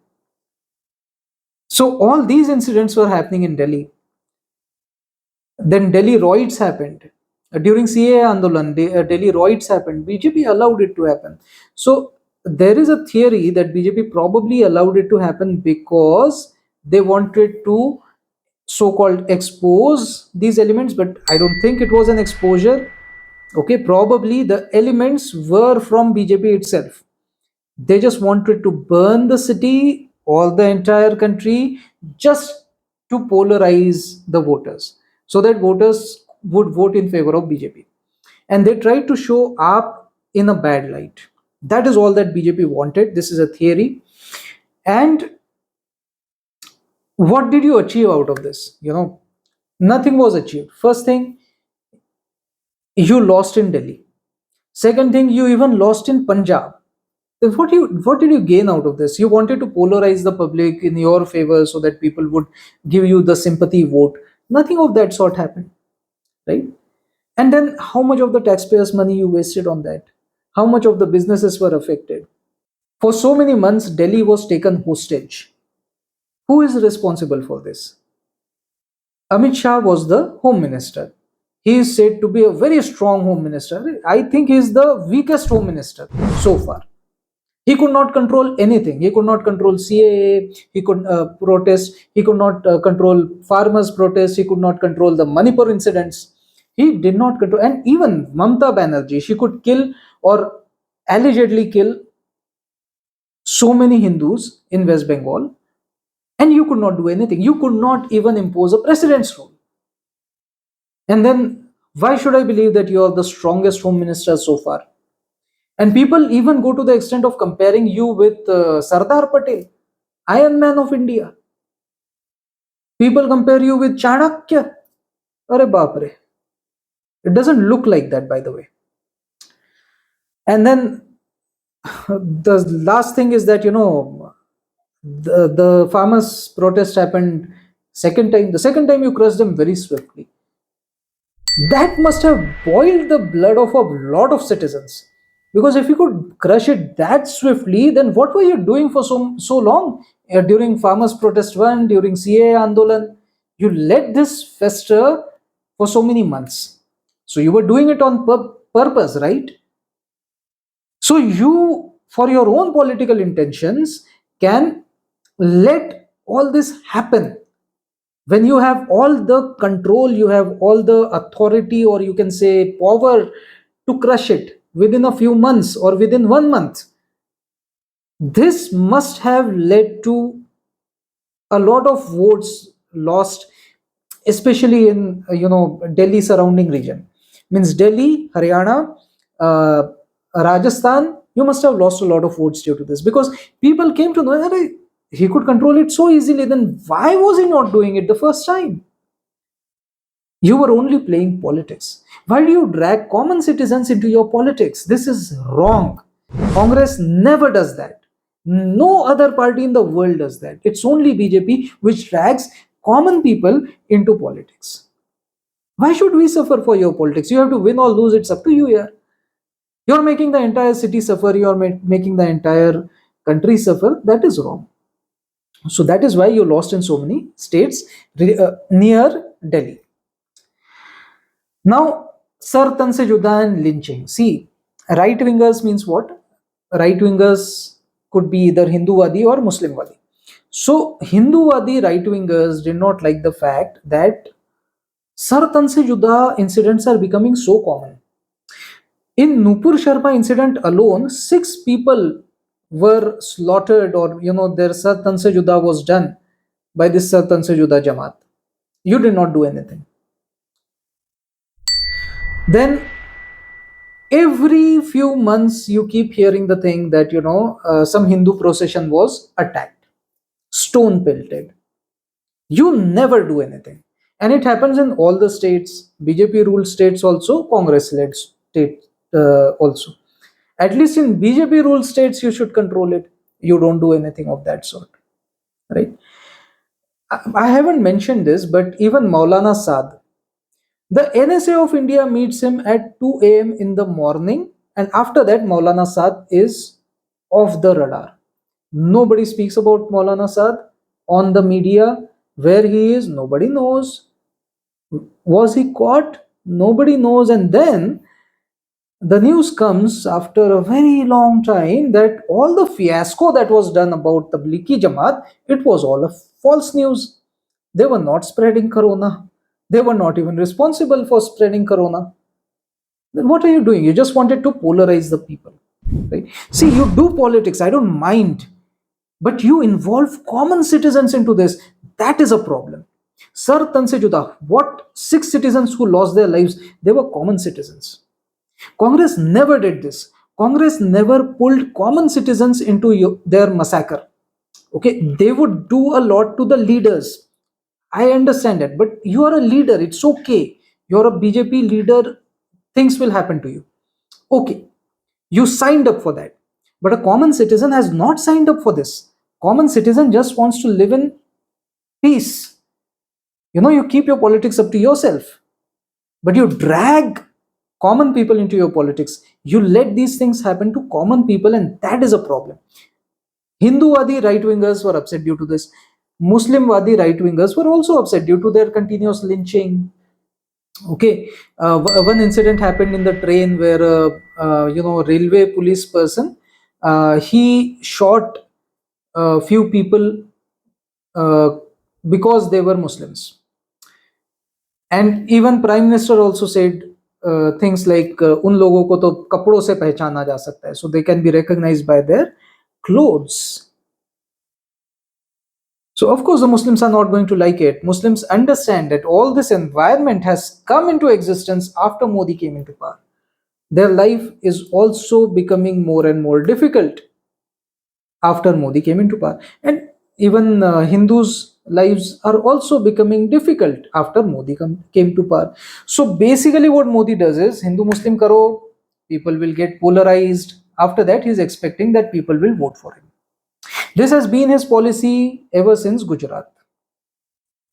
So all these incidents were happening in Delhi. Then Delhi riots happened. During CA Andolan, Delhi riots happened. BJP allowed it to happen. So there is a theory that BJP probably allowed it to happen because they wanted to so-called expose these elements, but I don't think it was an exposure. Okay, probably the elements were from BJP itself. They just wanted to burn the city, all the entire country, just to polarize the voters so that voters would vote in favor of BJP. And they tried to show up in a bad light. That is all that BJP wanted. This is a theory. And what did you achieve out of this? Nothing was achieved. First thing, you lost in Delhi. Second thing, you even lost in Punjab. Then what did you gain out of this? You wanted to polarize the public in your favor so that people would give you the sympathy vote. Nothing of that sort happened, right? And then how much of the taxpayers' money you wasted on that? How much of the businesses were affected? For so many months, Delhi was taken hostage. Who is responsible for this? Amit Shah was the home minister. He is said to be a very strong home minister. I think he is the weakest home minister so far. He could not control anything. He could not control CAA. He could protest. He could not control farmers' protests. He could not control the Manipur incidents. He did not control. And even Mamta Banerjee, she could kill or allegedly kill so many Hindus in West Bengal, and you could not do anything. You could not even impose a president's rule. And then, why should I believe that you are the strongest home minister so far? And people even go to the extent of comparing you with Sardar Patel, Iron Man of India. People compare you with Chanakya. Arre baapre. It doesn't look like that, by the way. And then the last thing is that, the farmers' protest happened second time. The second time you crushed them very swiftly. That must have boiled the blood of a lot of citizens. Because if you could crush it that swiftly, then what were you doing for so long? During farmers' protest one, during CA Andolan, you let this fester for so many months. So you were doing it on purpose, right? So you, for your own political intentions, can let all this happen. When you have all the control, you have all the authority, or you can say power, to crush it within a few months or within 1 month. This must have led to a lot of votes lost, especially in Delhi surrounding region. Means Delhi, Haryana, uh, Rajasthan. You must have lost a lot of votes due to this, because people came to know that he could control it so easily. Then why was he not doing it the first time? You were only playing politics. Why do you drag common citizens into your politics? This is wrong. Congress never does that. No other party in the world does that. It's only BJP which drags common people into politics. Why should we suffer for your politics? You have to win or lose, it's up to you here. You're making the entire city suffer, you're making the entire country suffer. That is wrong. So that is why you lost in so many states near Delhi. Now, Sir Tanse Juda and lynching. See, right wingers means what? Right wingers could be either Hinduwadi or Muslimwadi. So, Hinduwadi right wingers did not like the fact that Sir Tanse Juda incidents are becoming so common. In Nupur Sharma incident alone, 6 people were slaughtered, or their Sir Tanse Juda was done by this Sir Tanse Juda Jamaat. You did not do anything. Then every few months you keep hearing the thing that some Hindu procession was attacked, stone pelted. You never do anything, and it happens in all the states. BJP ruled states also, Congress led state also. At least in BJP ruled states you should control it. You don't do anything of that sort, right? I haven't mentioned this, but even Maulana Saad, the NSA of India meets him at 2 a.m. in the morning, and after that, Maulana Saad is off the radar. Nobody speaks about Maulana Saad on the media. Where he is, nobody knows. Was he caught? Nobody knows. And then the news comes after a very long time that all the fiasco that was done about the Bliki Jamaat, it was all a false news. They were not spreading corona. They were not even responsible for spreading corona. Then what are you doing? You just wanted to polarize the people. Right? See, you do politics, I don't mind. But you involve common citizens into this. That is a problem. Sir Tanse Juda, what six citizens who lost their lives, they were common citizens. Congress never did this. Congress never pulled common citizens into their massacre. Okay, they would do a lot to the leaders. I understand that, but you are a leader. It's okay. You're a BJP leader. Things will happen to you. Okay, you signed up for that. But a common citizen has not signed up for this. Common citizen just wants to live in peace. You keep your politics up to yourself. But you drag common people into your politics. You let these things happen to common people, and that is a problem. Hinduwadi right wingers were upset due to this. Muslimwadi right wingers were also upset due to their continuous lynching. Okay, one incident happened in the train where railway police person, he shot a few people uh, because they were Muslims. And even Prime Minister also said things like उन लोगों को तो कपड़ों से पहचाना जा सकता है, so they can be recognized by their clothes. So of course the Muslims are not going to like it. Muslims understand that all this environment has come into existence after Modi came into power. Their life is also becoming more and more difficult after Modi came into power. And even Hindus' lives are also becoming difficult after Modi came to power. So basically, what Modi does is Hindu Muslim karo, people will get polarized. After that, he's expecting that people will vote for him. This has been his policy ever since Gujarat.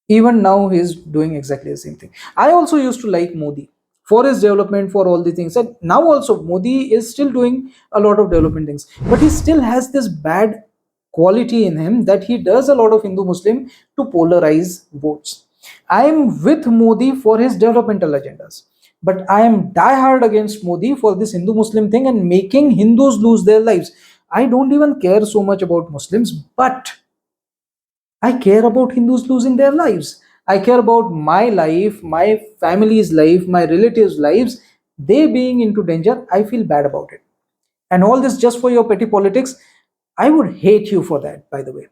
Even now, he's doing exactly the same thing. I also used to like Modi for his development, for all the things. And now also, Modi is still doing a lot of development things. But he still has this bad quality in him that he does a lot of Hindu Muslim to polarize votes. I am with Modi for his developmental agendas. But I am diehard against Modi for this Hindu Muslim thing and making Hindus lose their lives. I don't even care so much about Muslims, but I care about Hindus losing their lives. I care about my life, my family's life, my relatives' lives. They being into danger, I feel bad about it. And all this just for your petty politics, I would hate you for that, by the way.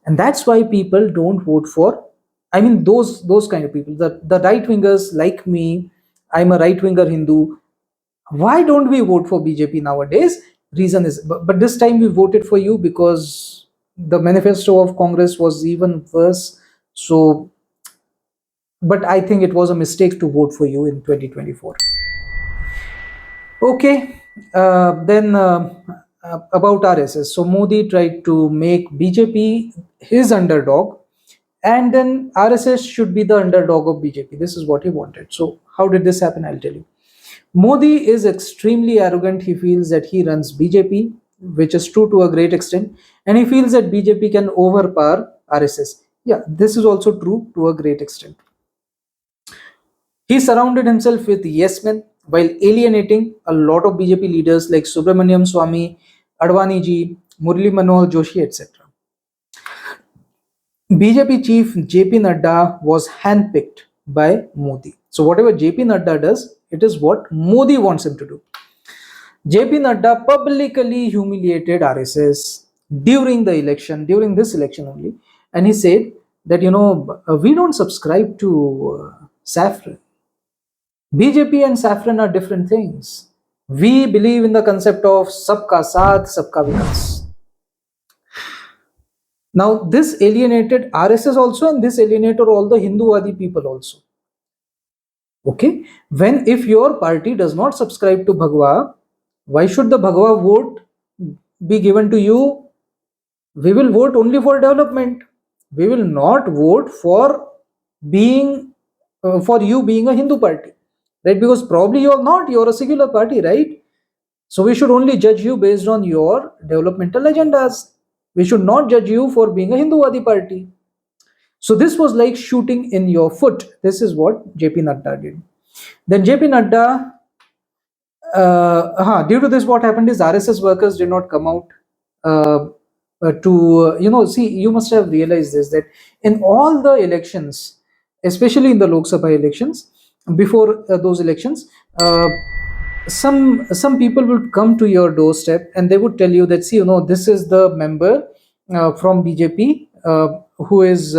And that's why people don't vote for, I mean, those kind of people, the right wingers like me. I'm a right winger Hindu. Why don't we vote for BJP nowadays? Reason is, but this time we voted for you because the manifesto of Congress was even worse. So, but I think it was a mistake to vote for you in 2024. Okay, then about RSS. So Modi tried to make BJP his underdog, and then RSS should be the underdog of BJP. This is what he wanted. So how did this happen? I'll tell you. Modi is extremely arrogant. He feels that he runs BJP, which is true to a great extent, and he feels that BJP can overpower RSS. Yeah, this is also true to a great extent. He surrounded himself with yes men while alienating a lot of BJP leaders like Subramaniam Swamy, Advani ji, Murli Manohar Joshi, etc. BJP chief JP Nadda was handpicked by Modi. So whatever JP Nadda does, it is what Modi wants him to do. JP Nadda publicly humiliated RSS during this election only, and he said that we don't subscribe to saffron. BJP and saffron are different things. We believe in the concept of sabka saath, sabka vikas. Now, this alienated RSS also, and this alienated all the Hinduwadi people also. Okay, when if your party does not subscribe to Bhagwa, why should the Bhagwa vote be given to you? We will vote only for development. We will not vote for being for you being a Hindu party, right? Because probably you're not. You're a secular party, right? So we should only judge you based on your developmental agendas. We should not judge you for being a Hinduwadi party. So this was like shooting in your foot. This is what JP Nadda did. Then JP Nadda, due to this, what happened is RSS workers did not come out uh, to, see, you must have realized this, that in all the elections, especially in the Lok Sabha elections, before those elections, some people would come to your doorstep and they would tell you that, see, this is the member from BJP who is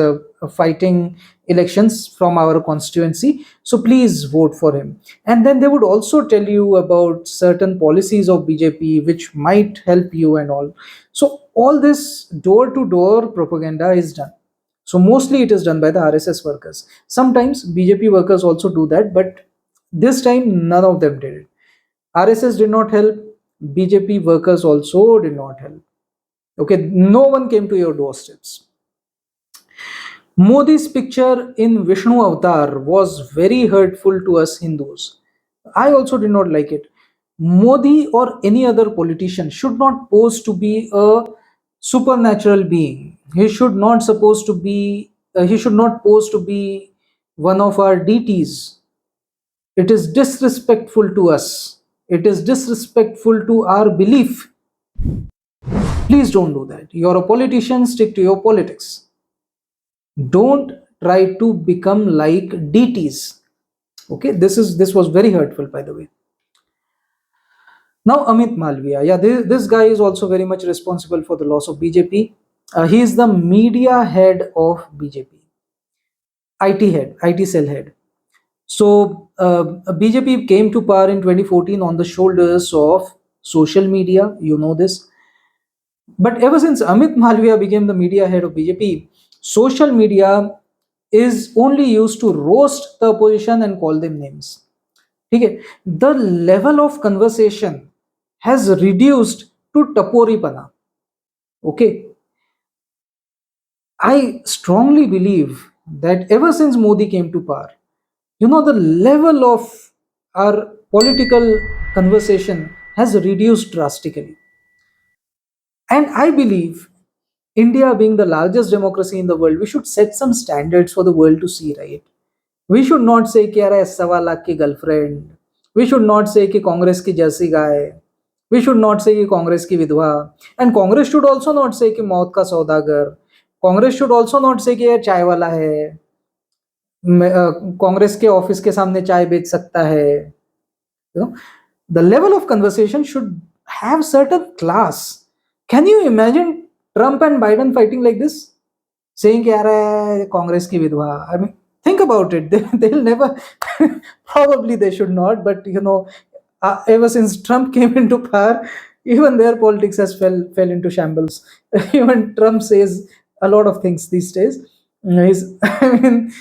fighting elections from our constituency, so please vote for him. And then they would also tell you about certain policies of BJP which might help you and all. So all this door to door propaganda is done. So mostly it is done by the RSS workers. Sometimes BJP workers also do that, but this time none of them did it. RSS did not help, BJP workers also did not help. Okay, no one came to your doorsteps. Modi's picture in Vishnu Avatar was very hurtful to us Hindus. I also did not like it. Modi or any other politician should not pose to be a supernatural being. He should not supposed to be. He should not pose to be one of our deities. It is disrespectful to us. It is disrespectful to our belief. Please don't do that. You're a politician, stick to your politics. Don't try to become like deities. Okay, this was very hurtful, by the way. Now, Amit Malviya, yeah, this guy is also very much responsible for the loss of BJP. He is the media head of BJP, IT head, IT cell head. So BJP came to power in 2014 on the shoulders of social media. You know this. But ever since Amit Malviya became the media head of BJP, social media is only used to roast the opposition and call them names. Okay? The level of conversation has reduced to taporipana. Okay, I strongly believe that ever since Modi came to power, the level of our political conversation has reduced drastically. And I believe India being the largest democracy in the world, we should set some standards for the world to see, right? We should not say कि अरे 1.25 लाख की girlfriend. We should not say कि कांग्रेस की Jersey guy. We should not say कि कांग्रेस की विधवा. And Congress should also not say कि मौत का सौदागर. Congress should also not say कि ये चाय वाला है. कांग्रेस के ऑफिस के सामने चाय बेच सकता है. You know, the level of conversation should have certain class. Can you imagine Trump and Biden fighting like this? Saying कि यार कांग्रेस की विधवा. I mean, think about it. They'll never, probably they should not, but ever since Trump came into power, even their politics has fell into shambles. Even Trump says a lot of things these days. I mean,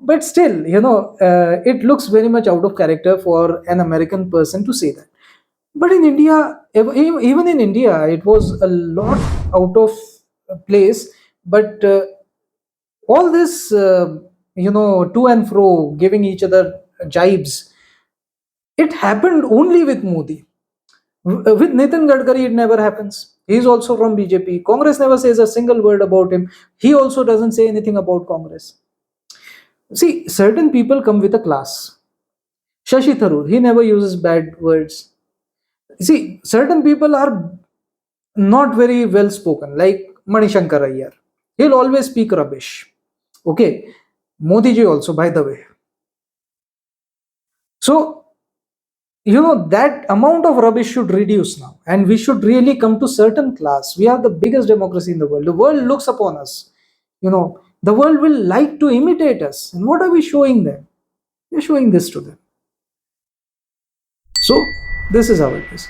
but still, it looks very much out of character for an American person to say that. But in India, even in India, it was a lot out of place. But all this, to and fro, giving each other jibes, it happened only with Modi. With Nitin Gadkari, it never happens. He is also from BJP. Congress never says a single word about him. He also doesn't say anything about Congress. See, certain people come with a class. Shashi Tharoor, he never uses bad words. See, certain people are not very well spoken, like Manishankar Ayyar. He'll always speak rubbish. Okay. Modi ji also, by the way. So, that amount of rubbish should reduce now. And we should really come to certain class. We are the biggest democracy in the world. The world looks upon us. The world will like to imitate us. And what are we showing them? We're showing this to them. So, this is how it is.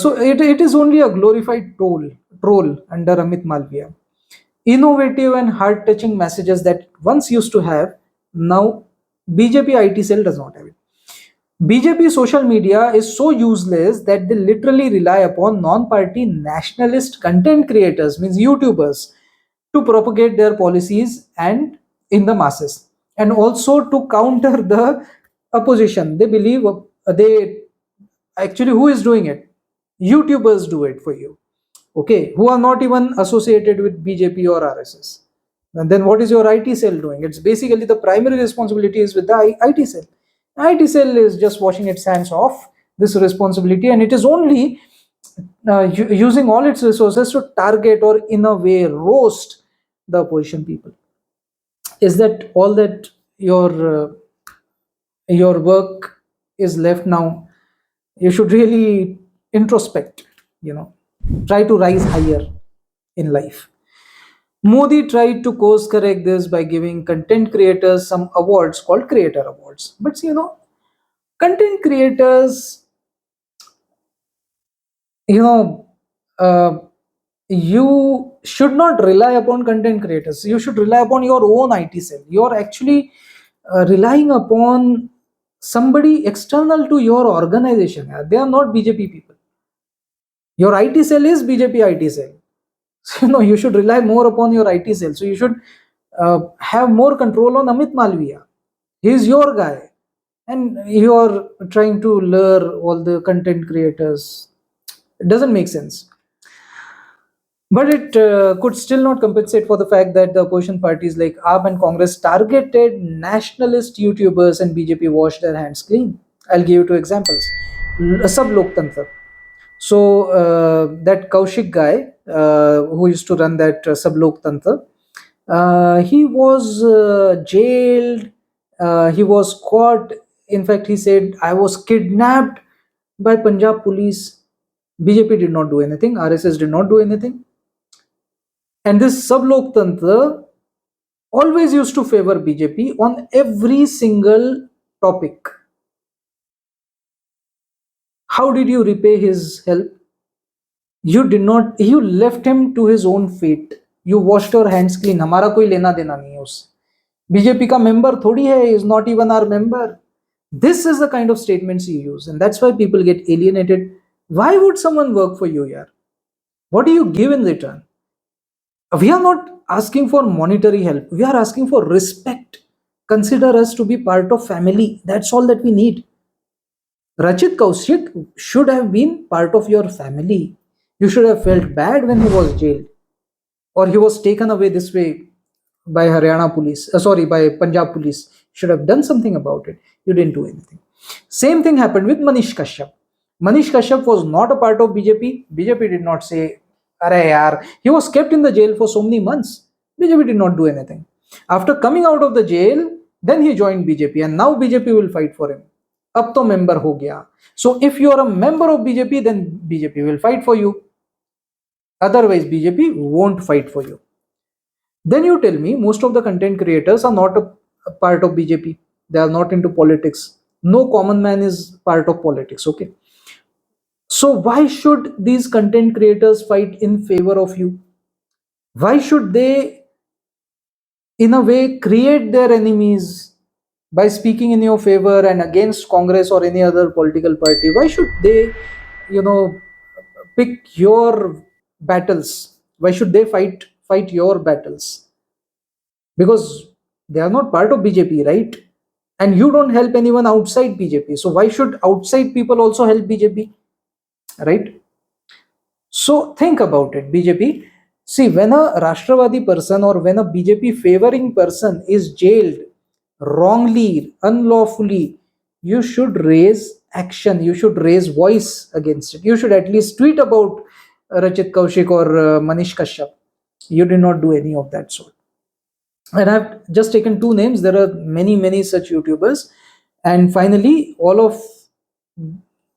So it is only a glorified troll under Amit Malviya. Innovative and heart-touching messages that once used to have, now BJP IT cell does not have it. BJP social media is so useless that they literally rely upon non-party nationalist content creators, means YouTubers, to propagate their policies and in the masses, and also to counter the opposition. They believe they actually, who is doing it? YouTubers do it for you, okay, who are not even associated with BJP or RSS. And then what is your IT cell doing? It's basically the primary responsibility is with the IT cell. IT cell is just washing its hands off this responsibility, and it is only using all its resources to target or in a way roast the opposition people. Is that all that your work is left now? You should really introspect, you know, try to rise higher in life. Modi tried to course correct this by giving content creators some awards called creator awards. But content creators, you know, uh, you should not rely upon content creators. You should rely upon your own IT cell. You're actually relying upon somebody external to your organization. They are not BJP people. Your IT cell is BJP IT cell. So, you should rely more upon your IT cell. So you should have more control on Amit Malviya. He is your guy, and you are trying to lure all the content creators. It doesn't make sense. But it could still not compensate for the fact that the opposition parties like AAP and Congress targeted nationalist YouTubers, and BJP washed their hands clean. I'll give you two examples. Sab Loktantra. So that Kaushik guy who used to run that Sab Loktantra, he was jailed. He was caught. In fact, he said, "I was kidnapped by Punjab police." BJP did not do anything. RSS did not do anything. And this Sabloktantra always used to favor BJP on every single topic. How did you repay his help? You did not, you left him to his own fate. You washed your hands clean. हमारा कोई लेना देना नहीं है उससे. BJP का member थोड़ी है, is not even our member. This is the kind of statements you use, and that's why people get alienated. Why would someone work for you, yaar? What do you give in return? We are not asking for monetary help. We are asking for respect. Consider us to be part of family. That's all that we need. Rachit Kaushik should have been part of your family. You should have felt bad when he was jailed, or he was taken away this way by Haryana police, sorry, by Punjab police. Should have done something about it. You didn't do anything. Same thing happened with Manish Kashyap. Manish Kashyap was not a part of BJP. BJP did not say, "Arey yaar." He was kept in the jail for so many months. BJP did not do anything. After coming out of the jail, then he joined BJP, and now BJP will fight for him. Ab to member ho gaya. So if you are a member of BJP, then BJP will fight for you. Otherwise, BJP won't fight for you. Then you tell me most of the content creators are not a part of BJP. They are not into politics. No common man is part of politics. Okay. So why should these content creators fight in favor of you? Why should they, in a way, create their enemies by speaking in your favor and against Congress or any other political party? Why should they, you know, pick your battles? Why should they fight your battles? Because they are not part of BJP, right? And you don't help anyone outside BJP. So why should outside people also help BJP, right? So think about it, BJP. See, when a Rashtravari person or when a BJP favoring person is jailed wrongly, unlawfully, you should raise action. You should raise voice against it. You should at least tweet about Rachit Kaushik or Manish Kashyap. You did not do any of that sort. And I've just taken two names. There are many such YouTubers. And finally,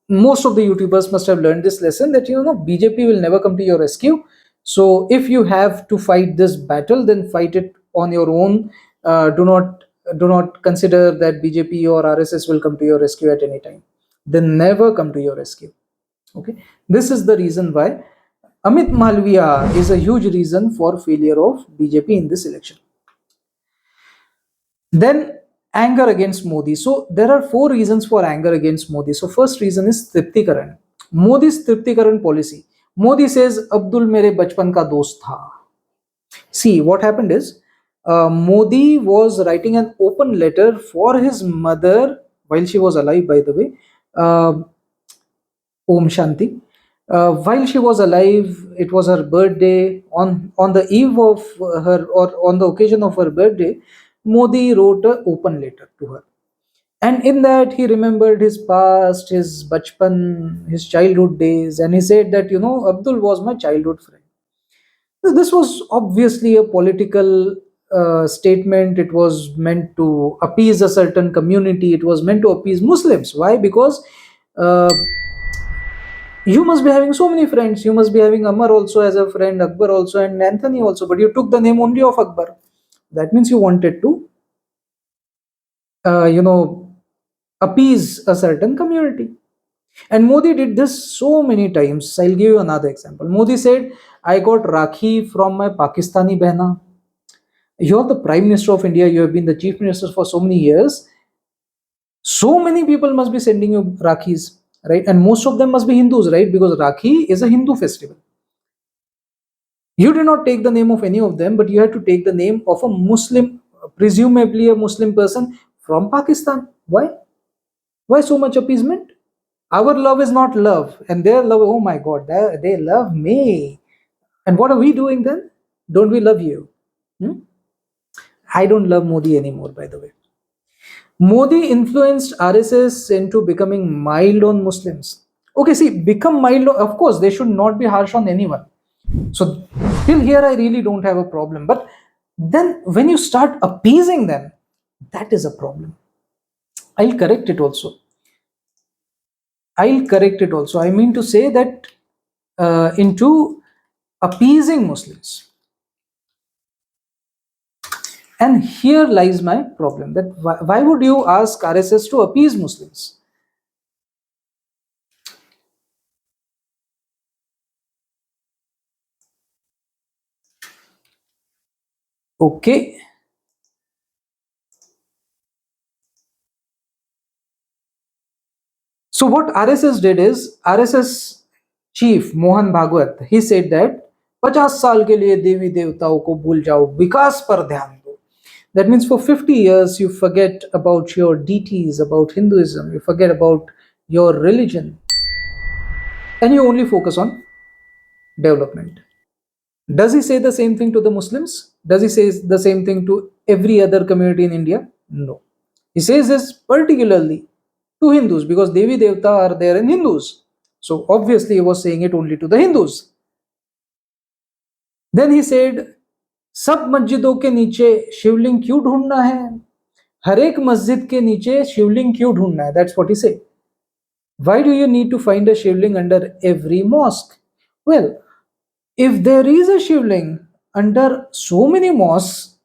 most of the YouTubers must have learned this lesson that BJP will never come to your rescue. So if you have to fight this battle, then fight it on your own. Do not consider that BJP or RSS will come to your rescue at any time. They never come to your rescue. Okay, this is the reason why Amit Malviya is a huge reason for failure of BJP in this election. Then anger against Modi. So there are four reasons for anger against Modi. So first reason is Truptikaran. Modi's Truptikaran policy. Modi says Abdul mere bachpan ka dost tha. See, what happened is Modi was writing an open letter for his mother while she was alive, by the way. Om Shanti. While she was alive, it was her birthday. On the eve of her, or on the occasion of her birthday, Modi wrote an open letter to her. And in that, he remembered his past, his bachpan, his childhood days, and he said that, Abdul was my childhood friend. So this was obviously a political statement. It was meant to appease a certain community. It was meant to appease Muslims. Why? Because uh, you must be having so many friends. You must be having Amar also as a friend, Akbar also, and Anthony also. But you took the name only of Akbar. That means you wanted to, uh, you know, appease a certain community. And Modi did this so many times. I'll give you another example. Modi said, I got Rakhi from my Pakistani behna. You're the Prime Minister of India. You have been the Chief Minister for so many years. So many people must be sending you Rakhis, right? And most of them must be Hindus, right? Because Rakhi is a Hindu festival. You did not take the name of any of them, but you had to take the name of a Muslim, presumably a Muslim person from Pakistan. Why? Why so much appeasement? Our love is not love, and their love, oh my God, they love me. And what are we doing then? Don't we love you? Hmm? I don't love Modi anymore, by the way. Modi influenced RSS into becoming mild on Muslims. Okay, see, become mild, of course, they should not be harsh on anyone. So, till here, I really don't have a problem. But then, when you start appeasing them, that is a problem. I'll correct it also. I'll correct it also. I mean to say that into appeasing Muslims. And here lies my problem, that why would you ask RSS to appease Muslims? Okay. So what RSS did is, RSS chief Mohan Bhagwat, he said that 50 साल के लिए देवी देवताओं को भूल जाओ, विकास पर ध्यान दो. That means for 50 years you forget about your deities, about Hinduism, you forget about your religion, and you only focus on development. Does he say the same thing to the Muslims? Does he say the same thing to every other community in India? No. He says this particularly to Hindus because Devi Devta are there in Hindus. So obviously he was saying it only to the Hindus. Then he said, सब मस्जिदों के नीचे शिवलिंग क्यों ढूंढना है? हर एक मस्जिद के नीचे शिवलिंग क्यों ढूंढना है? That's what he said. Why do you need to find a shivling under every mosque? Well, if there is a shivling under so many mosques,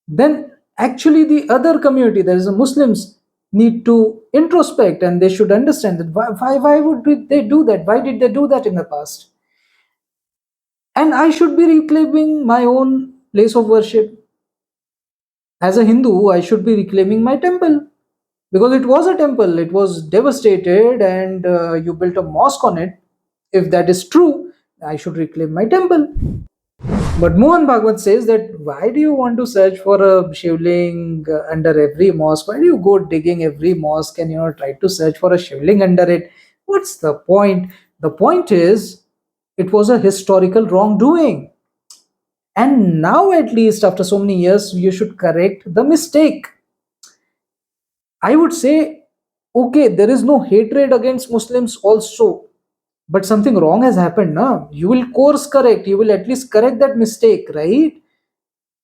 then actually the other community, that is the Muslims, need to introspect and they should understand that why would they do that? Why did they do that in the past? And I should be reclaiming my own place of worship. As a Hindu, I should be reclaiming my temple because it was a temple. It was devastated and you built a mosque on it. If that is true, I should reclaim my temple. But Mohan Bhagwat says that why do you want to search for a shivling under every mosque? Why do you go digging every mosque and try to search for a shivling under it? What's the point? The point is it was a historical wrongdoing. And now, at least after so many years, you should correct the mistake. I would say, okay, there is no hatred against Muslims also, but something wrong has happened. Na? You will course correct, you will at least correct that mistake, right?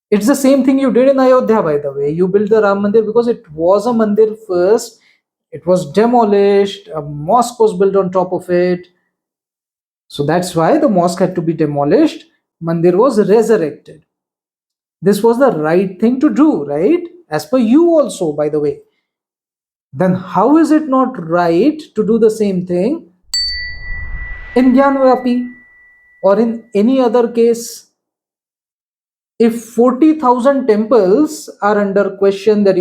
It's the same thing you did in Ayodhya, by the way. You built the Ram Mandir because it was a mandir first, it was demolished, a mosque was built on top of it. So that's why the mosque had to be demolished, mandir was resurrected. This was the right thing to do, right? As per you, also, by the way. Then how is it not right to do the same thing in Gyanvapi or in any other case? If 40,000 temples are under question, that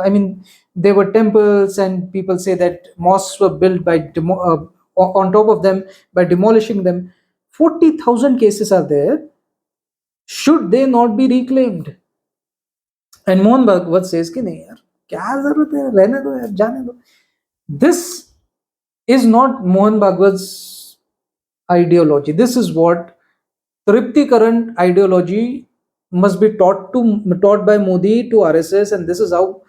I mean, they were temples and people say that mosques were built by on top of them by demolishing them. 40,000 cases are there. Should they not be reclaimed? And Mohan Bhagwat says कि नहीं यार, क्या जरूरत है, रहने दो यार, जाने दो. This is not Mohan Bhagwat's ideology. This is what Truptikaran ideology must be taught by Modi to RSS, and this is how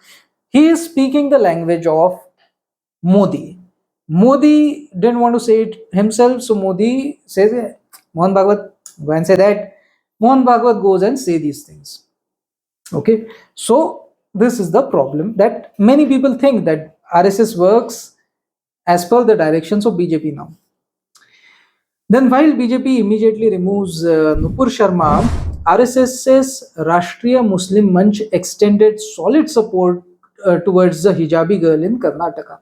He is speaking the language of Modi. Modi didn't want to say it himself, so Modi says, Mohan Bhagwat, go and say that. Mohan Bhagwat goes and say these things. Okay, so this is the problem, that many people think that RSS works as per the directions of BJP now. Then, while BJP immediately removes Nupur Sharma, RSS's Rashtriya Muslim Manch extended solid support towards the hijabi girl in Karnataka.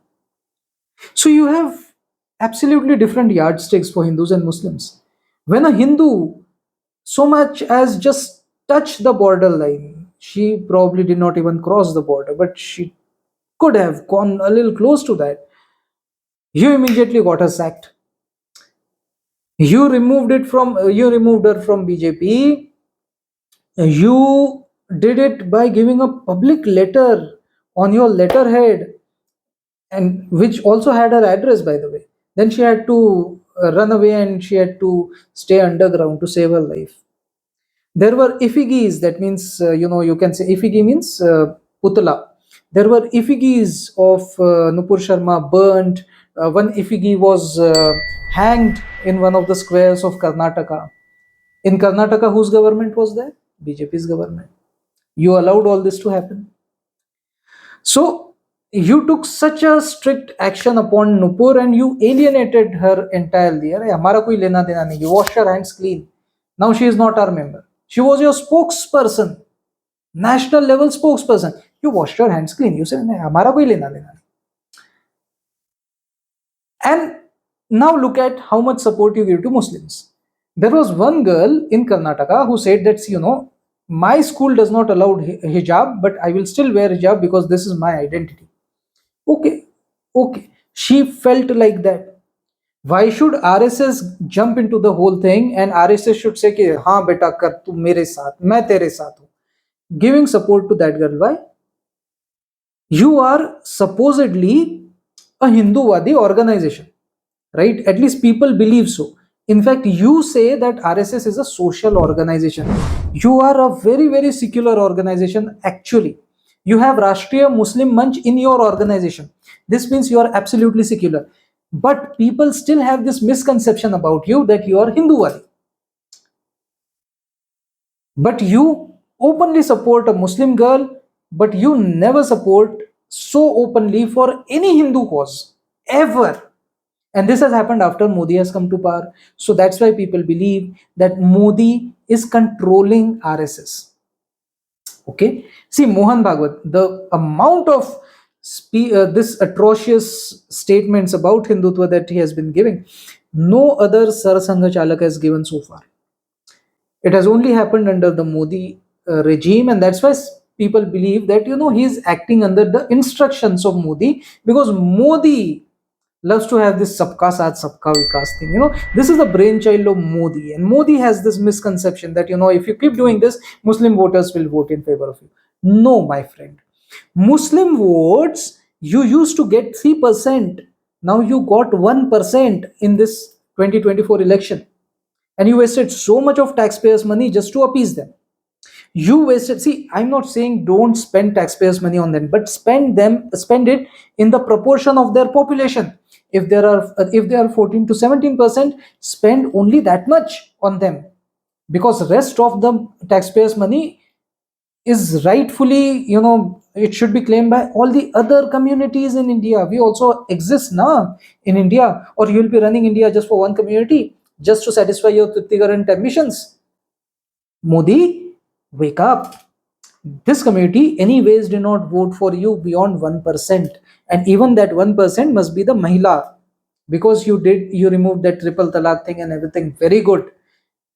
So you have absolutely different yardsticks for Hindus and Muslims. When a Hindu so much as just touch the border line, she probably did not even cross the border, but she could have gone a little close to that. You immediately got her sacked. You removed her from BJP. You did it by giving a public letter on your letterhead, and which also had her address, by the way. Then she had to run away, and she had to stay underground to save her life. There were effigies, that means, you can say effigi means putla. There were effigies of Nupur Sharma burnt. One effigi was hanged in one of the squares of Karnataka. In Karnataka, whose government was there? BJP's government. You allowed all this to happen. So you took such a strict action upon Nupur, and you alienated her entirely. अरे हमारा कोई लेना देना नहीं. You washed her hands clean. Now she is not our member. She was your spokesperson, national level spokesperson. You washed her hands clean. You said नहीं हमारा कोई लेना देना नहीं. And now look at how much support you give to Muslims. There was one girl in Karnataka who said that, my school does not allow hijab, but I will still wear hijab because this is my identity. Okay, okay. She felt like that. Why should RSS jump into the whole thing, and RSS should say कि हाँ बेटा कर तू मेरे साथ, मैं तेरे साथ हूँ, giving support to that girl? Why? You are supposedly a Hindu-Vadi organization, right? At least people believe so. In fact, you say that RSS is a social organization. You are a very, very secular organization, actually. You have Rashtriya Muslim Manch in your organization. This means you are absolutely secular. But people still have this misconception about you that you are Hindu-Vadi. But you openly support a Muslim girl, but you never support so openly for any Hindu cause, ever. And this has happened after Modi has come to power. So that's why people believe that Modi is controlling RSS. Okay. See, Mohan Bhagwat, the amount of this atrocious statements about Hindutva that he has been giving, no other Sarasangha Chalak has given so far. It has only happened under the Modi regime, and that's why people believe that he is acting under the instructions of Modi, because Modi loves to have this sabka saath sabka vikas thing. This is the brainchild of Modi, and Modi has this misconception that if you keep doing this, Muslim voters will vote in favor of you. No, my friend. Muslim votes, you used to get 3%. Now you got 1% in this 2024 election. And you wasted so much of taxpayers' money just to appease them. You wasted, see, I'm not saying don't spend taxpayers' money on them, but spend it in the proportion of their population. If they are 14 to 17%, spend only that much on them, because rest of the taxpayers' money is rightfully, it should be claimed by all the other communities in India. We also exist now in India, or you'll be running India just for one community, just to satisfy your Truptikaran ambitions. Modi, wake up. This community anyways did not vote for you beyond 1%, and even that 1% must be the Mahila, because you removed that triple talaq thing and everything, very good,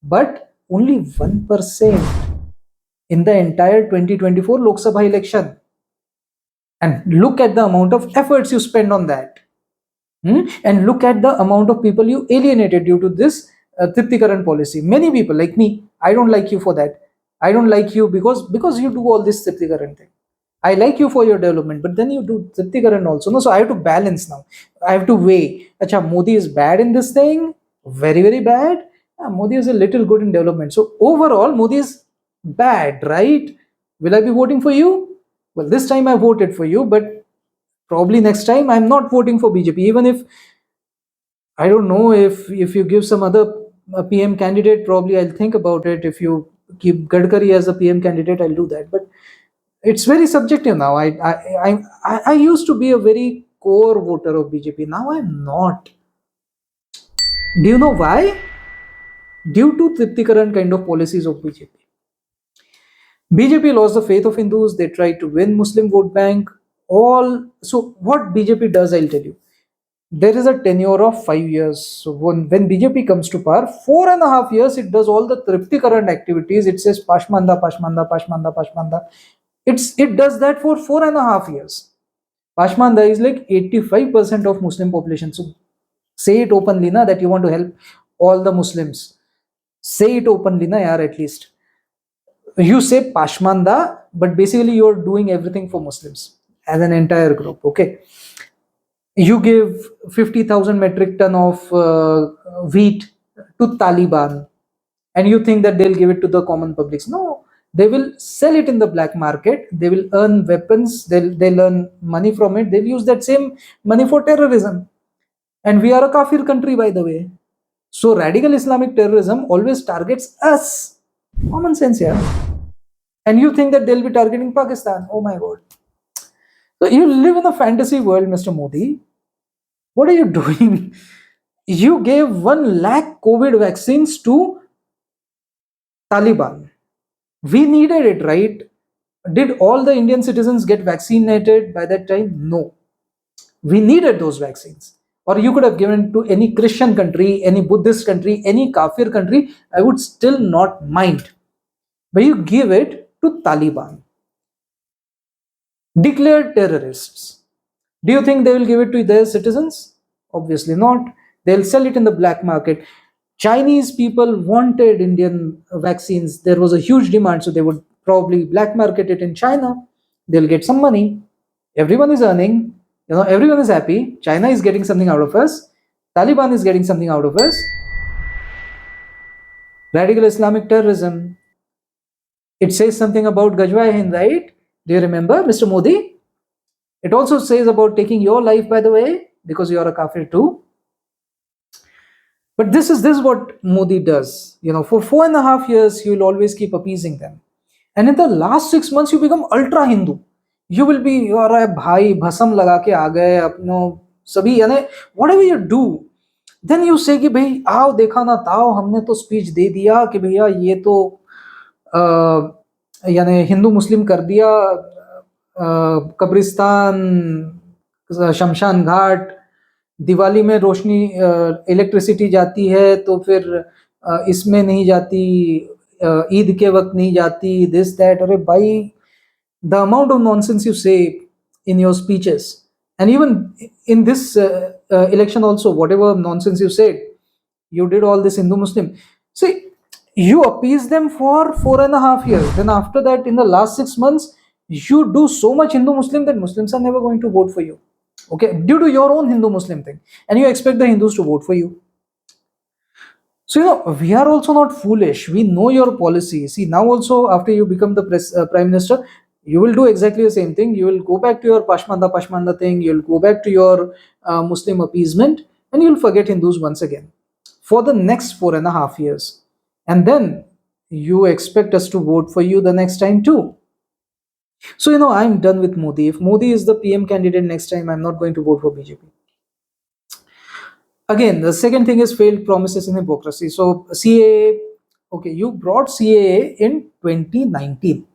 but only 1% in the entire 2024 Lok Sabha election. And look at the amount of efforts you spend on that. And look at the amount of people you alienated due to this Truptikaran policy. Many people like me, I don't like you for that. I don't like you because you do all this Truptikaran thing. I like you for your development, but then you do Truptikaran also. No, so I have to balance now. I have to weigh. Acha, Modi is bad in this thing, very, very bad. Modi is a little good in development. So overall, Modi is bad, right? Will I be voting for you? Well, this time I voted for you, but probably next time I'm not voting for BJP. Even if I don't know, if you give some other PM candidate, probably I'll think about it. If you keep Gadkari as a PM candidate, I'll do that. But it's very subjective now. I used to be a very core voter of BJP. Now I'm not. Do you know why? Due to Truptikaran kind of policies of BJP. BJP lost the faith of Hindus. They tried to win Muslim vote bank. All so what BJP does, I'll tell you. There is a tenure of 5 years. So when BJP comes to power, 4.5 years, it does all the Triptikaran activities. It says Pashmanda, Pashmanda, Pashmanda, Pashmanda. It does that for 4.5 years. Pashmanda is like 85% of Muslim population. So say it openly na that you want to help all the Muslims. Say it openly na yaar at least. You say Pashmanda, but basically you're doing everything for Muslims as an entire group. Okay, you give 50,000 metric ton of wheat to Taliban, and you think that they'll give it to the common publics. No, they will sell it in the black market. They will earn weapons. They'll earn money from it. They'll use that same money for terrorism. And we are a kafir country, by the way. So radical Islamic terrorism always targets us. Common sense, yeah. And you think that they'll be targeting Pakistan. Oh my God. So you live in a fantasy world, Mr. Modi. What are you doing? You gave 1 lakh COVID vaccines to Taliban. We needed it, right? Did all the Indian citizens get vaccinated by that time? No. We needed those vaccines. Or you could have given to any Christian country, any Buddhist country, any Kafir country. I would still not mind. But you give it to Taliban. Declared terrorists. Do you think they will give it to their citizens? Obviously not. They'll sell it in the black market. Chinese people wanted Indian vaccines. There was a huge demand, so they would probably black market it in China. They'll get some money. Everyone is earning. Everyone is happy. China is getting something out of us. Taliban is getting something out of us. Radical Islamic terrorism. It says something about Gajwa Hind, right? Do you remember, Mr. Modi? It also says about taking your life, by the way, because you are a kafir too. But this is what Modi does. For 4.5 years, he will always keep appeasing them. And in the last 6 months, you become ultra Hindu. You will be, you are a bhai, bhasam laga ke aa gaye, apno, sabhi, whatever you do. Then you say कि भाई आओ देखा ना ताओ हमने तो speech दे दिया कि भैया ये तो यानी हिंदू मुस्लिम कर दिया कब्रिस्तान शमशान घाट दिवाली में रोशनी इलेक्ट्रिसिटी जाती है तो फिर इसमें नहीं जाती ईद के वक्त नहीं जाती दिस दैट अरे भाई the amount of nonsense you say in your speeches and even in this election also whatever nonsense you said you did all this Hindu Muslim see you appease them for 4.5 years then after that in the last 6 months you do so much Hindu Muslim that Muslims are never going to vote for you okay due to your own Hindu Muslim thing and you expect the Hindus to vote for you so we are also not foolish we know your policy see now also after you become the prime minister you will do exactly the same thing. You will go back to your Pashmanda thing. You'll go back to your Muslim appeasement and you'll forget Hindus once again for the next 4.5 years. And then you expect us to vote for you the next time too. So, I'm done with Modi. If Modi is the PM candidate next time, I'm not going to vote for BJP. Again, the second thing is failed promises and hypocrisy. So, CAA, okay, you brought CAA in 2019.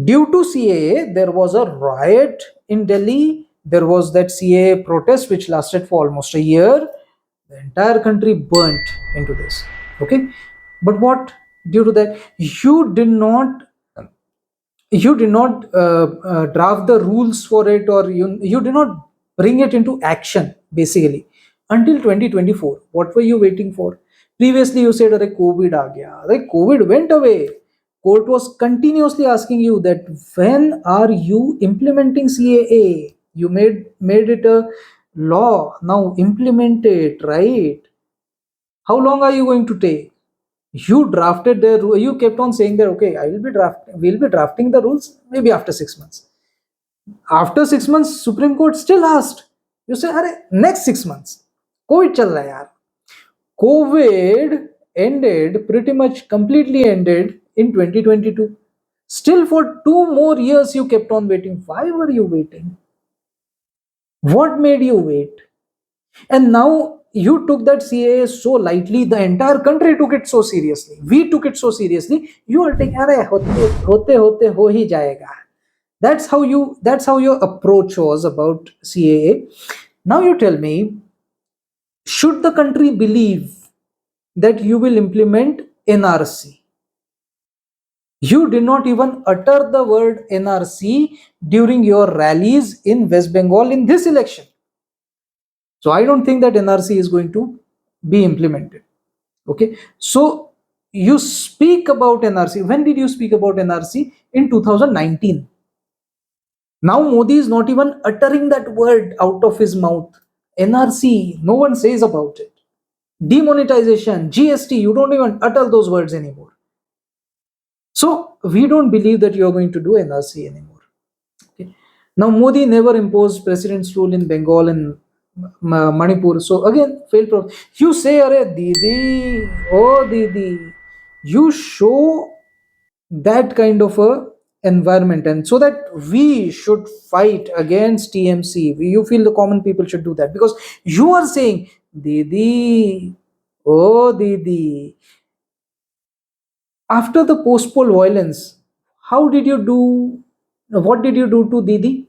Due to CAA, there was a riot in Delhi. There was that CAA protest which lasted for almost a year. The entire country burnt into this. Okay, but what? Due to that, you did not draft the rules for it, or you did not bring it into action. Basically, until 2024, what were you waiting for? Previously, you said, "Arey COVID aa gaya." Arey COVID went away. Court was continuously asking you that when are you implementing CAA? You made it a law. Now implement it, right? How long are you going to take? You drafted the rule. You kept on saying that okay, we'll be drafting the rules maybe after 6 months. After 6 months, Supreme Court still asked. You say, "Arey, next 6 months, COVID चल रहा है यार." COVID ended, pretty much completely ended in 2022. Still for 2 more years you kept on waiting. Why were you waiting? What made you wait? And now you took that CAA so lightly. The entire country took it so seriously. We took it so seriously. You are taking, "अरे होते हो ही जाएगा." That's how your approach was about CAA. Now you tell me, should the country believe that you will implement NRC? You did not even utter the word NRC during your rallies in West Bengal in this election. So I don't think that NRC is going to be implemented. Okay. So you speak about NRC. When did you speak about NRC? In 2019. Now Modi is not even uttering that word out of his mouth. NRC, no one says about it. Demonetization, GST, you don't even utter those words anymore. So we don't believe that you're going to do NRC anymore. Okay. Now Modi never imposed president's rule in Bengal and Manipur. So again, failed. You say, "Arey Didi, oh Didi," you show that kind of a environment, and so that we should fight against TMC. You feel the common people should do that because you are saying, "Didi, oh Didi." After the post-poll violence, how did you do? What did you do to Didi?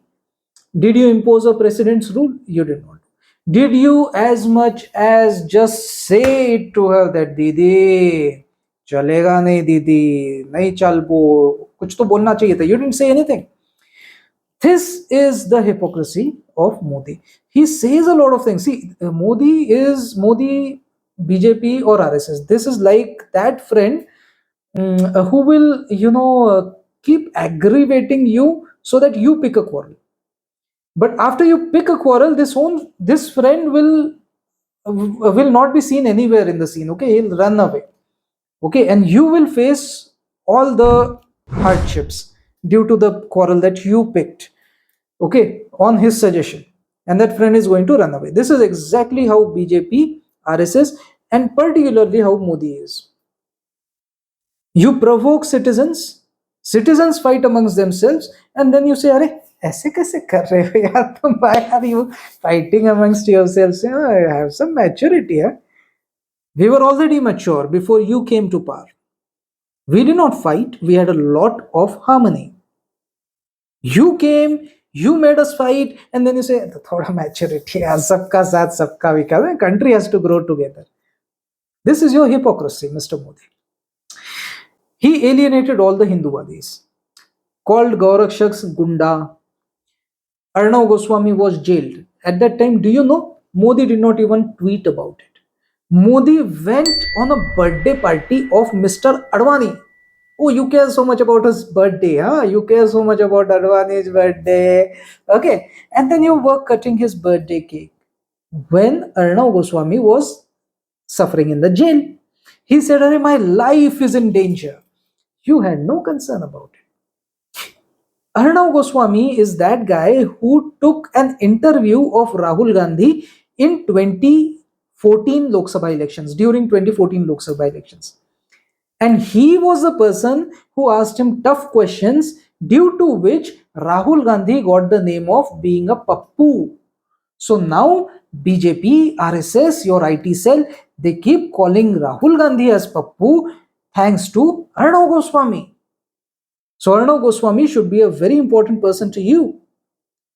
Did you impose a president's rule? You did not. Did you as much as just say it to her that Didi, चलेगा नहीं दीदी, नहीं चल वो, कुछ तो बोलना चाहिए था. You didn't say anything. This is the hypocrisy of Modi. He says a lot of things. See, Modi, BJP or RSS. This is like that friend who will, keep aggravating you so that you pick a quarrel. But after you pick a quarrel, this friend will not be seen anywhere in the scene. Okay, he'll run away. Okay, and you will face all the hardships due to the quarrel that you picked. Okay, on his suggestion, and that friend is going to run away. This is exactly how BJP, RSS, and particularly how Modi is. You provoke citizens fight amongst themselves, and then you say, "अरे ऐसे कैसे कर रहे हो यार तुम? Why are you fighting amongst yourselves? Have some maturity." Yeah? We were already mature before you came to power. We did not fight. We had a lot of harmony. You came, you made us fight, and then you say, "थोड़ा maturity यार, सबका साथ सबका विकास. Country has to grow together." This is your hypocrisy, Mr. Modi. He alienated all the Hinduwadis, called Gaurakshaks Gunda. Arnav Goswami was jailed. At that time, do you know? Modi did not even tweet about it. Modi went on a birthday party of Mr. Advani. Oh, you care so much about his birthday, huh? You care so much about Advani's birthday. Okay. And then you were cutting his birthday cake. When Arnav Goswami was suffering in the jail, he said, "Arey, my life is in danger." You had no concern about it. Arnav Goswami is that guy who took an interview of Rahul Gandhi in 2014 Lok Sabha elections, during 2014 Lok Sabha elections. And he was the person who asked him tough questions, due to which Rahul Gandhi got the name of being a pappu. So now BJP, RSS, your IT cell, they keep calling Rahul Gandhi as pappu thanks to Arnav Goswami. So Arnav Goswami should be a very important person to you.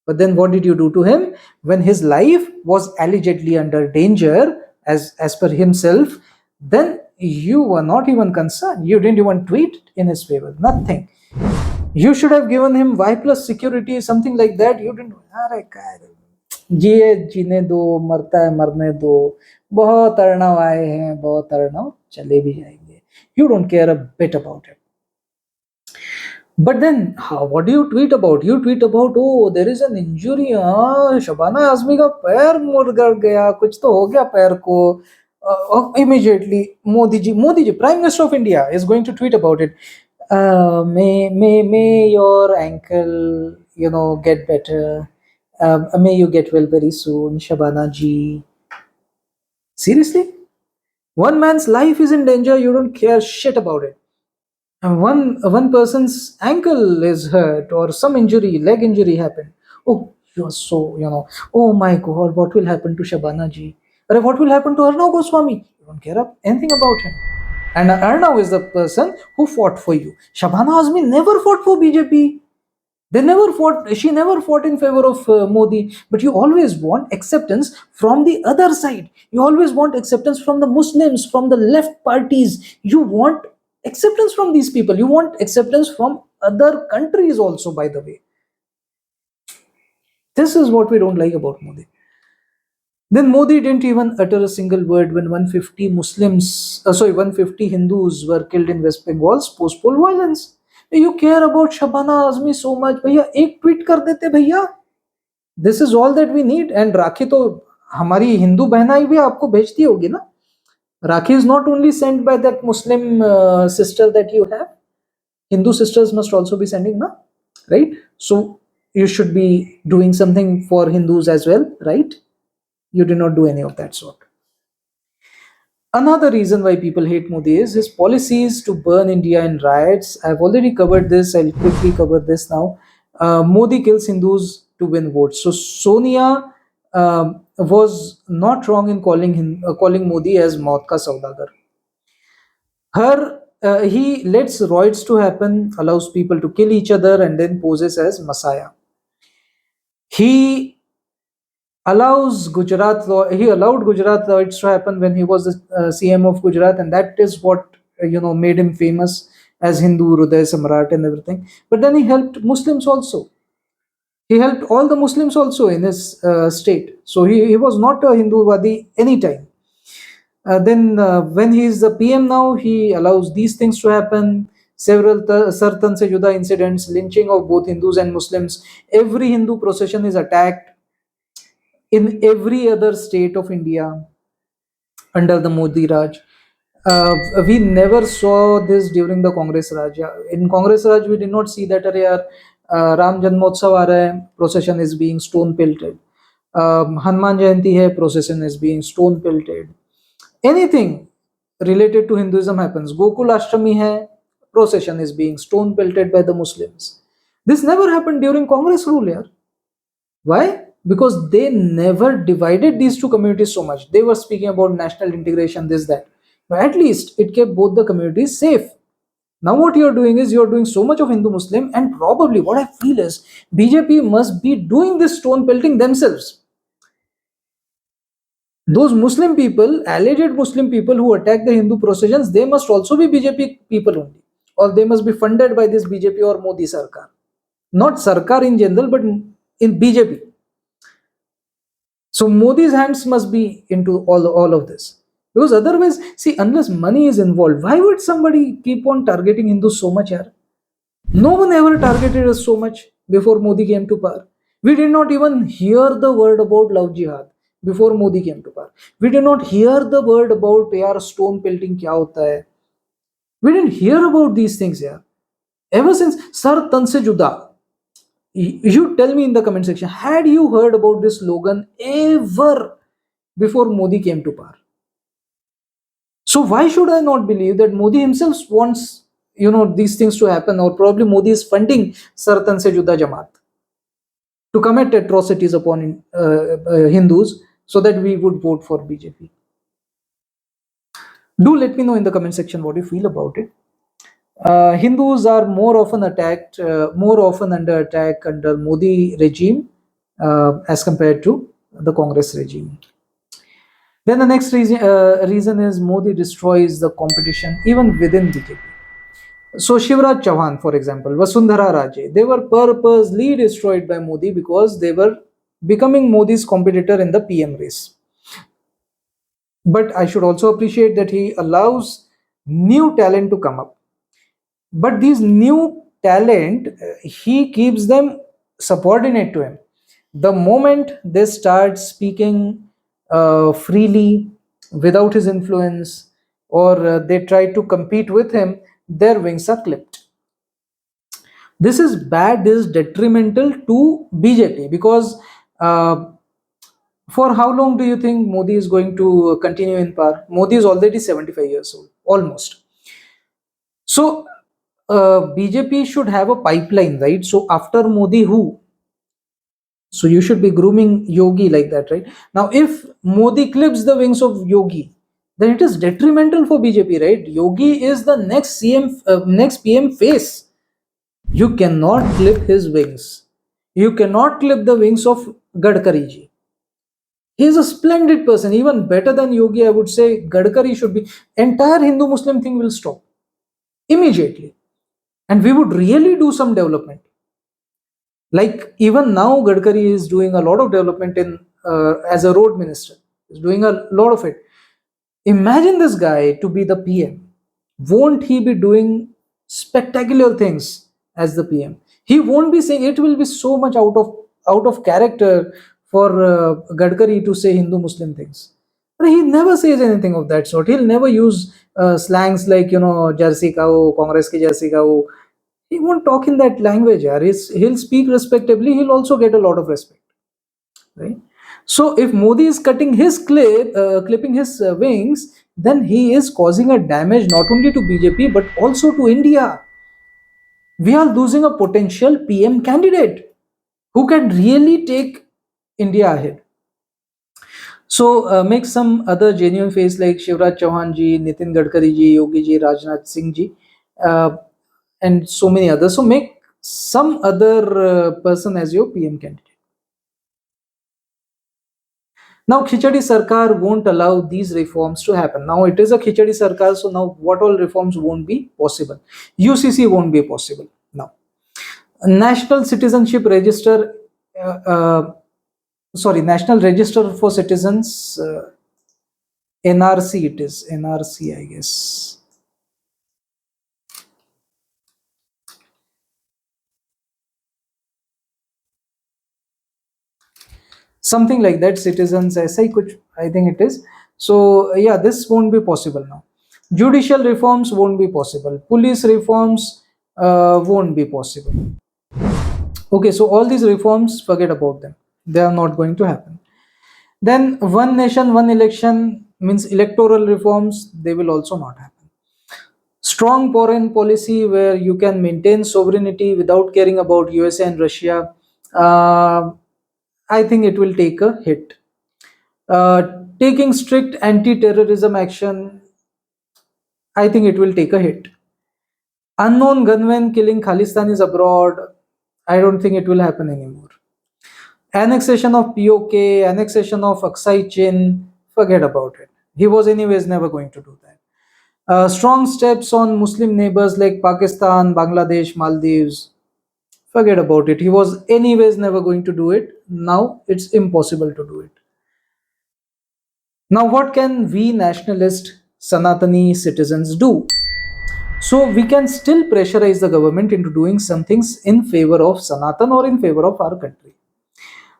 But then what did you do to him? When his life was allegedly under danger, as per himself, then you were not even concerned. You didn't even tweet in his favor. Nothing. You should have given him Y plus security, something like that. You didn't. अरे काय रे, जिए जीने दो, मरता है मरने दो. बहुत अर्णव आए हैं, बहुत अर्णव चले भी जाएंगे. You don't care a bit about it. But then, what do you tweet about? You tweet about, "Oh, there is an injury. Shabana Azmi का पैर मुड़ गया, कुछ तो हो गया पैर को." Immediately, Modi ji, Prime Minister of India, is going to tweet about it. May your ankle get better. May you get well very soon, Shabana ji. Seriously? One man's life is in danger, you don't care shit about it. And one person's ankle is hurt or some injury, leg injury happened. Oh, you're so, oh my god, what will happen to Shabana ji? Or what will happen to Arnav Goswami? You don't care anything about him. And Arnav is the person who fought for you. Shabana Azmi never fought for BJP. She never fought in favor of Modi. But you always want acceptance from the other side. You always want acceptance from the Muslims, from the left parties. You want acceptance from these people. You want acceptance from other countries also, by the way. This is what we don't like about Modi. Then Modi didn't even utter a single word when 150 Hindus were killed in West Bengal's post-poll violence. You care about Shabana Azmi so much, भैया एक tweet कर देते भैया. This is all that we need. And राखी तो हमारी हिंदू बहनाई भी आपको भेजती होगी ना. Rakhi is not only sent by that Muslim sister that you have. Hindu sisters must also be sending, na? Right? So you should be doing something for Hindus as well, right? You did not do any of that sort. Another reason why people hate Modi is his policies to burn India in riots. I've already covered this. I'll quickly cover this now. Modi kills Hindus to win votes. So Sonia was not wrong in calling Modi as Maut ka Saudagar. He lets riots to happen, allows people to kill each other, and then poses as Messiah. He he allowed Gujarat riots to happen when he was the CM of Gujarat, and that is what made him famous as Hindu Hruday Samrat and everything. But then he helped Muslims also. He helped all the Muslims also in his state. So he was not a Hindu-wadi anytime. When he is the PM now, he allows these things to happen. Several Sartan se Juda incidents, lynching of both Hindus and Muslims. Every Hindu procession is attacked in every other state of India under the Modi Raj. We never saw this during the Congress Raj. In Congress Raj, we did not see that Ram Janmotsav aa raha hai, procession is being stone pelted. Hanuman Jayanti hai, procession is being stone pelted. Anything related to Hinduism happens. Gokul Ashtami hai, procession is being stone pelted by the Muslims. This never happened during Congress rule here. Why? Because they never divided these two communities so much. They were speaking about national integration, this, that. But at least it kept both the communities safe. Now what you're doing is you're doing so much of Hindu-Muslim, and probably what I feel is BJP must be doing this stone pelting themselves. Those Muslim people, alleged Muslim people who attack the Hindu processions, they must also be BJP people only. Or they must be funded by this BJP or Modi Sarkar. Not Sarkar in general, but in BJP. So Modi's hands must be into all of this. Because otherwise, see, unless money is involved, why would somebody keep on targeting Hindus so much here? No one ever targeted us so much before Modi came to power. We did not even hear the word about love jihad before Modi came to power. We did not hear the word about yaar stone pelting kya hota hai. We didn't hear about these things here. Ever since Sar Tan Se Juda, you tell me in the comment section, had you heard about this slogan ever before Modi came to power? So why should I not believe that Modi himself wants these things to happen, or probably Modi is funding Sartan Se Juda Jamaat to commit atrocities upon Hindus so that we would vote for BJP? Do let me know in the comment section what you feel about it. Hindus are more often under attack under Modi regime as compared to the Congress regime. Then the next reason is Modi destroys the competition even within BJP. So Shivraj Chauhan, for example, Vasundhara Raje, they were purposely destroyed by Modi because they were becoming Modi's competitor in the PM race. But I should also appreciate that he allows new talent to come up. But these new talent, he keeps them subordinate to him. The moment they start speaking freely without his influence, or they try to compete with him, their wings are clipped. This is bad, is detrimental to BJP, because uh, for how long do you think Modi is going to continue in power? Modi is already 75 years old, almost. So BJP should have a pipeline, right? So after Modi, who? So you should be grooming Yogi like that, right? Now, if Modi clips the wings of Yogi, then it is detrimental for BJP, right? Yogi is the next CM, next PM face. You cannot clip his wings. You cannot clip the wings of Gadkari ji. He is a splendid person, even better than Yogi. I would say Gadkari should be. Entire Hindu Muslim thing will stop immediately, and we would really do some development. Like even now, Gadkari is doing a lot of development in as a road minister. He's doing a lot of it. Imagine this guy to be the PM. Won't he be doing spectacular things as the PM? He won't be saying, it will be so much out of character for Gadkari to say Hindu Muslim things. But he never says anything of that sort. He'll never use slangs like, jersey cow, Congress ki jersey cow. He won't talk in that language. Yaar. He'll speak respectably. He'll also get a lot of respect, right? So if Modi is cutting his clipping his wings, then he is causing a damage not only to BJP but also to India. We are losing a potential PM candidate who can really take India ahead. So make some other genuine face like Shivraj Chauhan ji, Nitin Gadkari ji, Yogi ji, Rajnath Singh ji, uh, and so many others. So make some other person as your PM candidate. Now, Khichadi Sarkar won't allow these reforms to happen. Now, it is a Khichadi Sarkar, so now what all reforms won't be possible? UCC won't be possible. Now, National Citizenship Register, uh, uh, National Register for Citizens, NRC, it is NRC, I guess. Something like that, citizens SI, kuch, I think it is. So, yeah, this won't be possible now. Judicial reforms won't be possible. Police reforms won't be possible. Okay, so all these reforms, forget about them. They are not going to happen. Then one nation, one election means electoral reforms, they will also not happen. Strong foreign policy where you can maintain sovereignty without caring about USA and Russia, uh, I think it will take a hit. Taking strict anti-terrorism action, I think it will take a hit. Unknown gunmen killing Khalistanis abroad, I don't think it will happen anymore. Annexation of POK, annexation of Aksai Chin, forget about it. He was anyways never going to do that. Strong steps on Muslim neighbors like Pakistan, Bangladesh, Maldives, forget about it. He was anyways never going to do it. Now it's impossible to do it. Now, what can we nationalist Sanatani citizens do? So we can still pressurize the government into doing some things in favor of Sanatan or in favor of our country.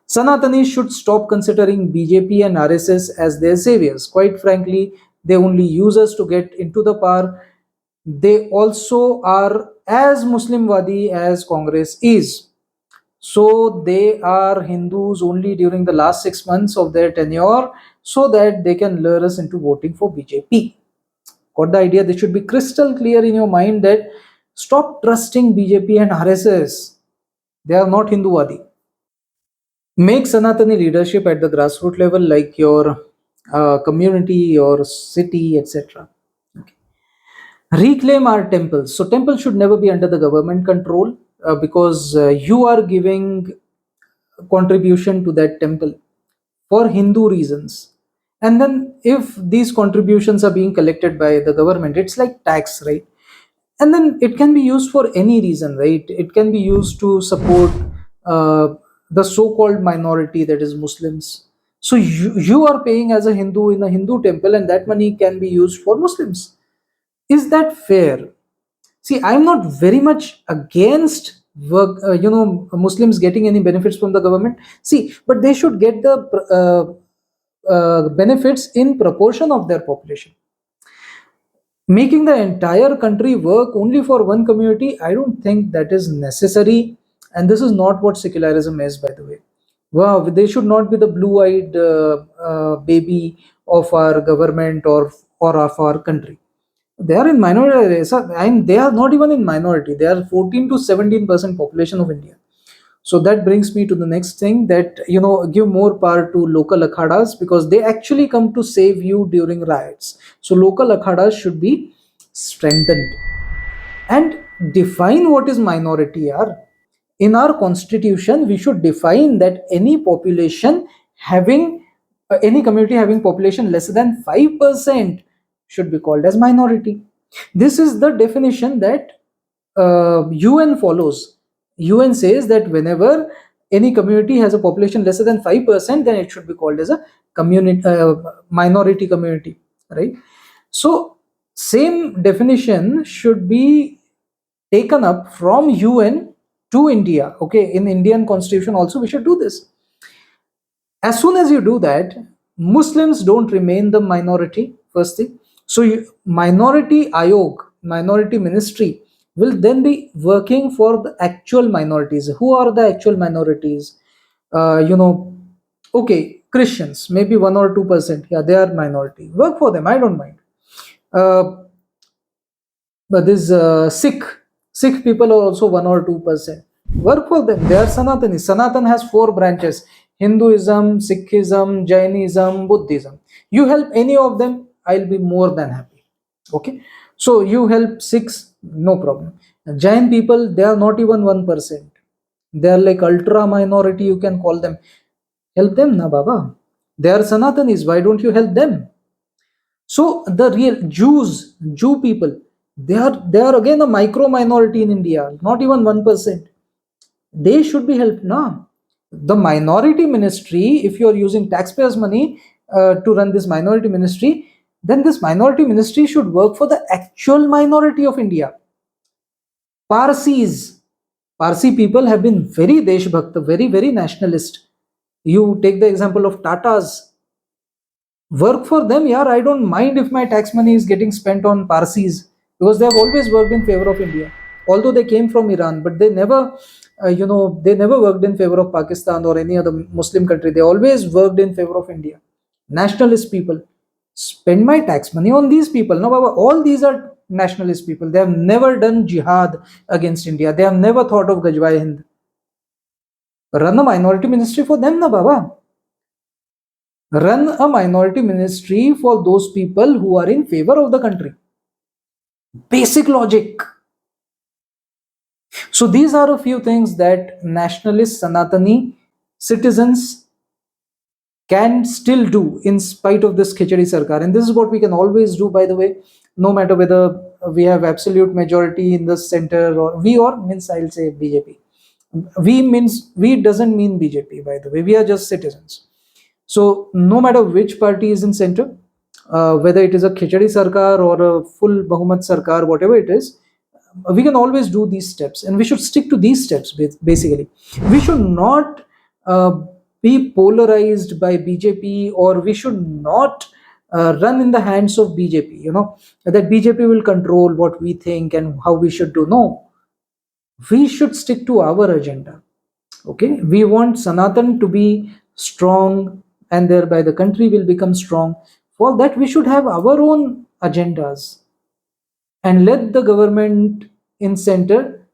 Sanatanis should stop considering BJP and RSS as their saviors. Quite frankly, they only use us to get into the power. They also are as Muslim-wadi as Congress is. So they are Hindus only during the last 6 months of their tenure so that they can lure us into voting for BJP. Got the idea? They should be crystal clear in your mind that stop trusting BJP and RSS. They are not Hinduwadi. Make Sanatani leadership at the grassroots level, like your community, your city, etc. Okay. Reclaim our temples. So temples should never be under the government control, because you are giving contribution to that temple for Hindu reasons. And then if these contributions are being collected by the government, it's like tax, right? And then it can be used for any reason, right? It can be used to support uh, the so-called minority, that is Muslims. So you are paying as a Hindu in a Hindu temple, and that money can be used for Muslims. Is that fair? See, I'm not very much against work, Muslims getting any benefits from the government. See, but they should get the benefits in proportion of their population. Making the entire country work only for one community, I don't think that is necessary. And this is not what secularism is, by the way. Wow, they should not be the blue eyed baby of our government or of our country. They are in minority, and they are not even in minority. They are 14 to 17% population of India. So that brings me to the next thing, that give more power to local akhadas, because they actually come to save you during riots. So local akhadas should be strengthened. And define what is minority are. In our constitution, we should define that any population having any community having population less than 5% should be called as minority. This is the definition that UN follows. UN says that whenever any community has a population lesser than 5%, then it should be called as a community minority community, right? So same definition should be taken up from UN to India. Okay, in Indian constitution also we should do this. As soon as you do that, Muslims don't remain the minority, first thing. So minority ayog, minority ministry, will then be working for the actual minorities. Who are the actual minorities? uh, you know okay, Christians, maybe 1 or 2%, yeah, they are minority, work for them, I don't mind. uh, but this Sikh people are also 1 or 2%. Work for them. They are Sanatani. Sanatan has 4 branches: Hinduism, Sikhism, Jainism, Buddhism. You help any of them, I'll be more than happy. Okay. So you help Sikhs, no problem. Jain people, they are not even 1%. They are like ultra minority, you can call them. Help them, na Baba. They are Sanatanis. Why don't you help them? So the real Jew people, they are again a micro minority in India, not even 1%. They should be helped now. The minority ministry, if you are using taxpayers' money to run this minority ministry, then this minority ministry should work for the actual minority of India. Parsis, Parsi people have been very deshbhakt, very, very nationalist. You take the example of Tatas. Work for them, yeah, I don't mind if my tax money is getting spent on Parsis, because they have always worked in favor of India. Although they came from Iran, but they never they never worked in favor of Pakistan or any other Muslim country. They always worked in favor of India. Nationalist people, spend my tax money on these people. No, Baba, all these are nationalist people. They have never done jihad against India. They have never thought of Gajwa Hind. Run a minority ministry for them, na Baba. Run a minority ministry for those people who are in favor of the country. Basic logic. So these are a few things that nationalist Sanatani citizens can still do in spite of this Khichadi Sarkar. And this is what we can always do, by the way, no matter whether we have absolute majority in the center, or we, or means I'll say BJP. We means we doesn't mean BJP, by the way. We are just citizens. So no matter which party is in center, whether it is a Khichadi Sarkar or a full Bahumat Sarkar, whatever it is, we can always do these steps, and we should stick to these steps. Basically, we should not be polarized by BJP, or we should not run in the hands of BJP. That BJP will control what we think and how we should do. No, we should stick to our agenda. Okay, we want Sanatan to be strong, and thereby the country will become strong. For that, we should have our own agendas, and let the government in center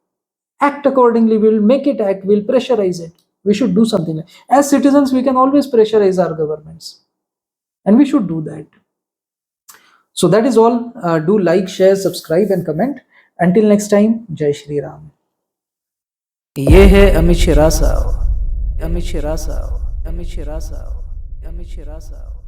act accordingly. We'll make it act, we'll pressurize it. We should do something. As citizens, we can always pressurize our governments, and we should do that. So that is all. Do like, share, subscribe, and comment. Until next time, Jai Shri Ram. ये है अमित शिरासाव, अमित शिरासाव, अमित शिरासाव, अमित शिरासाव.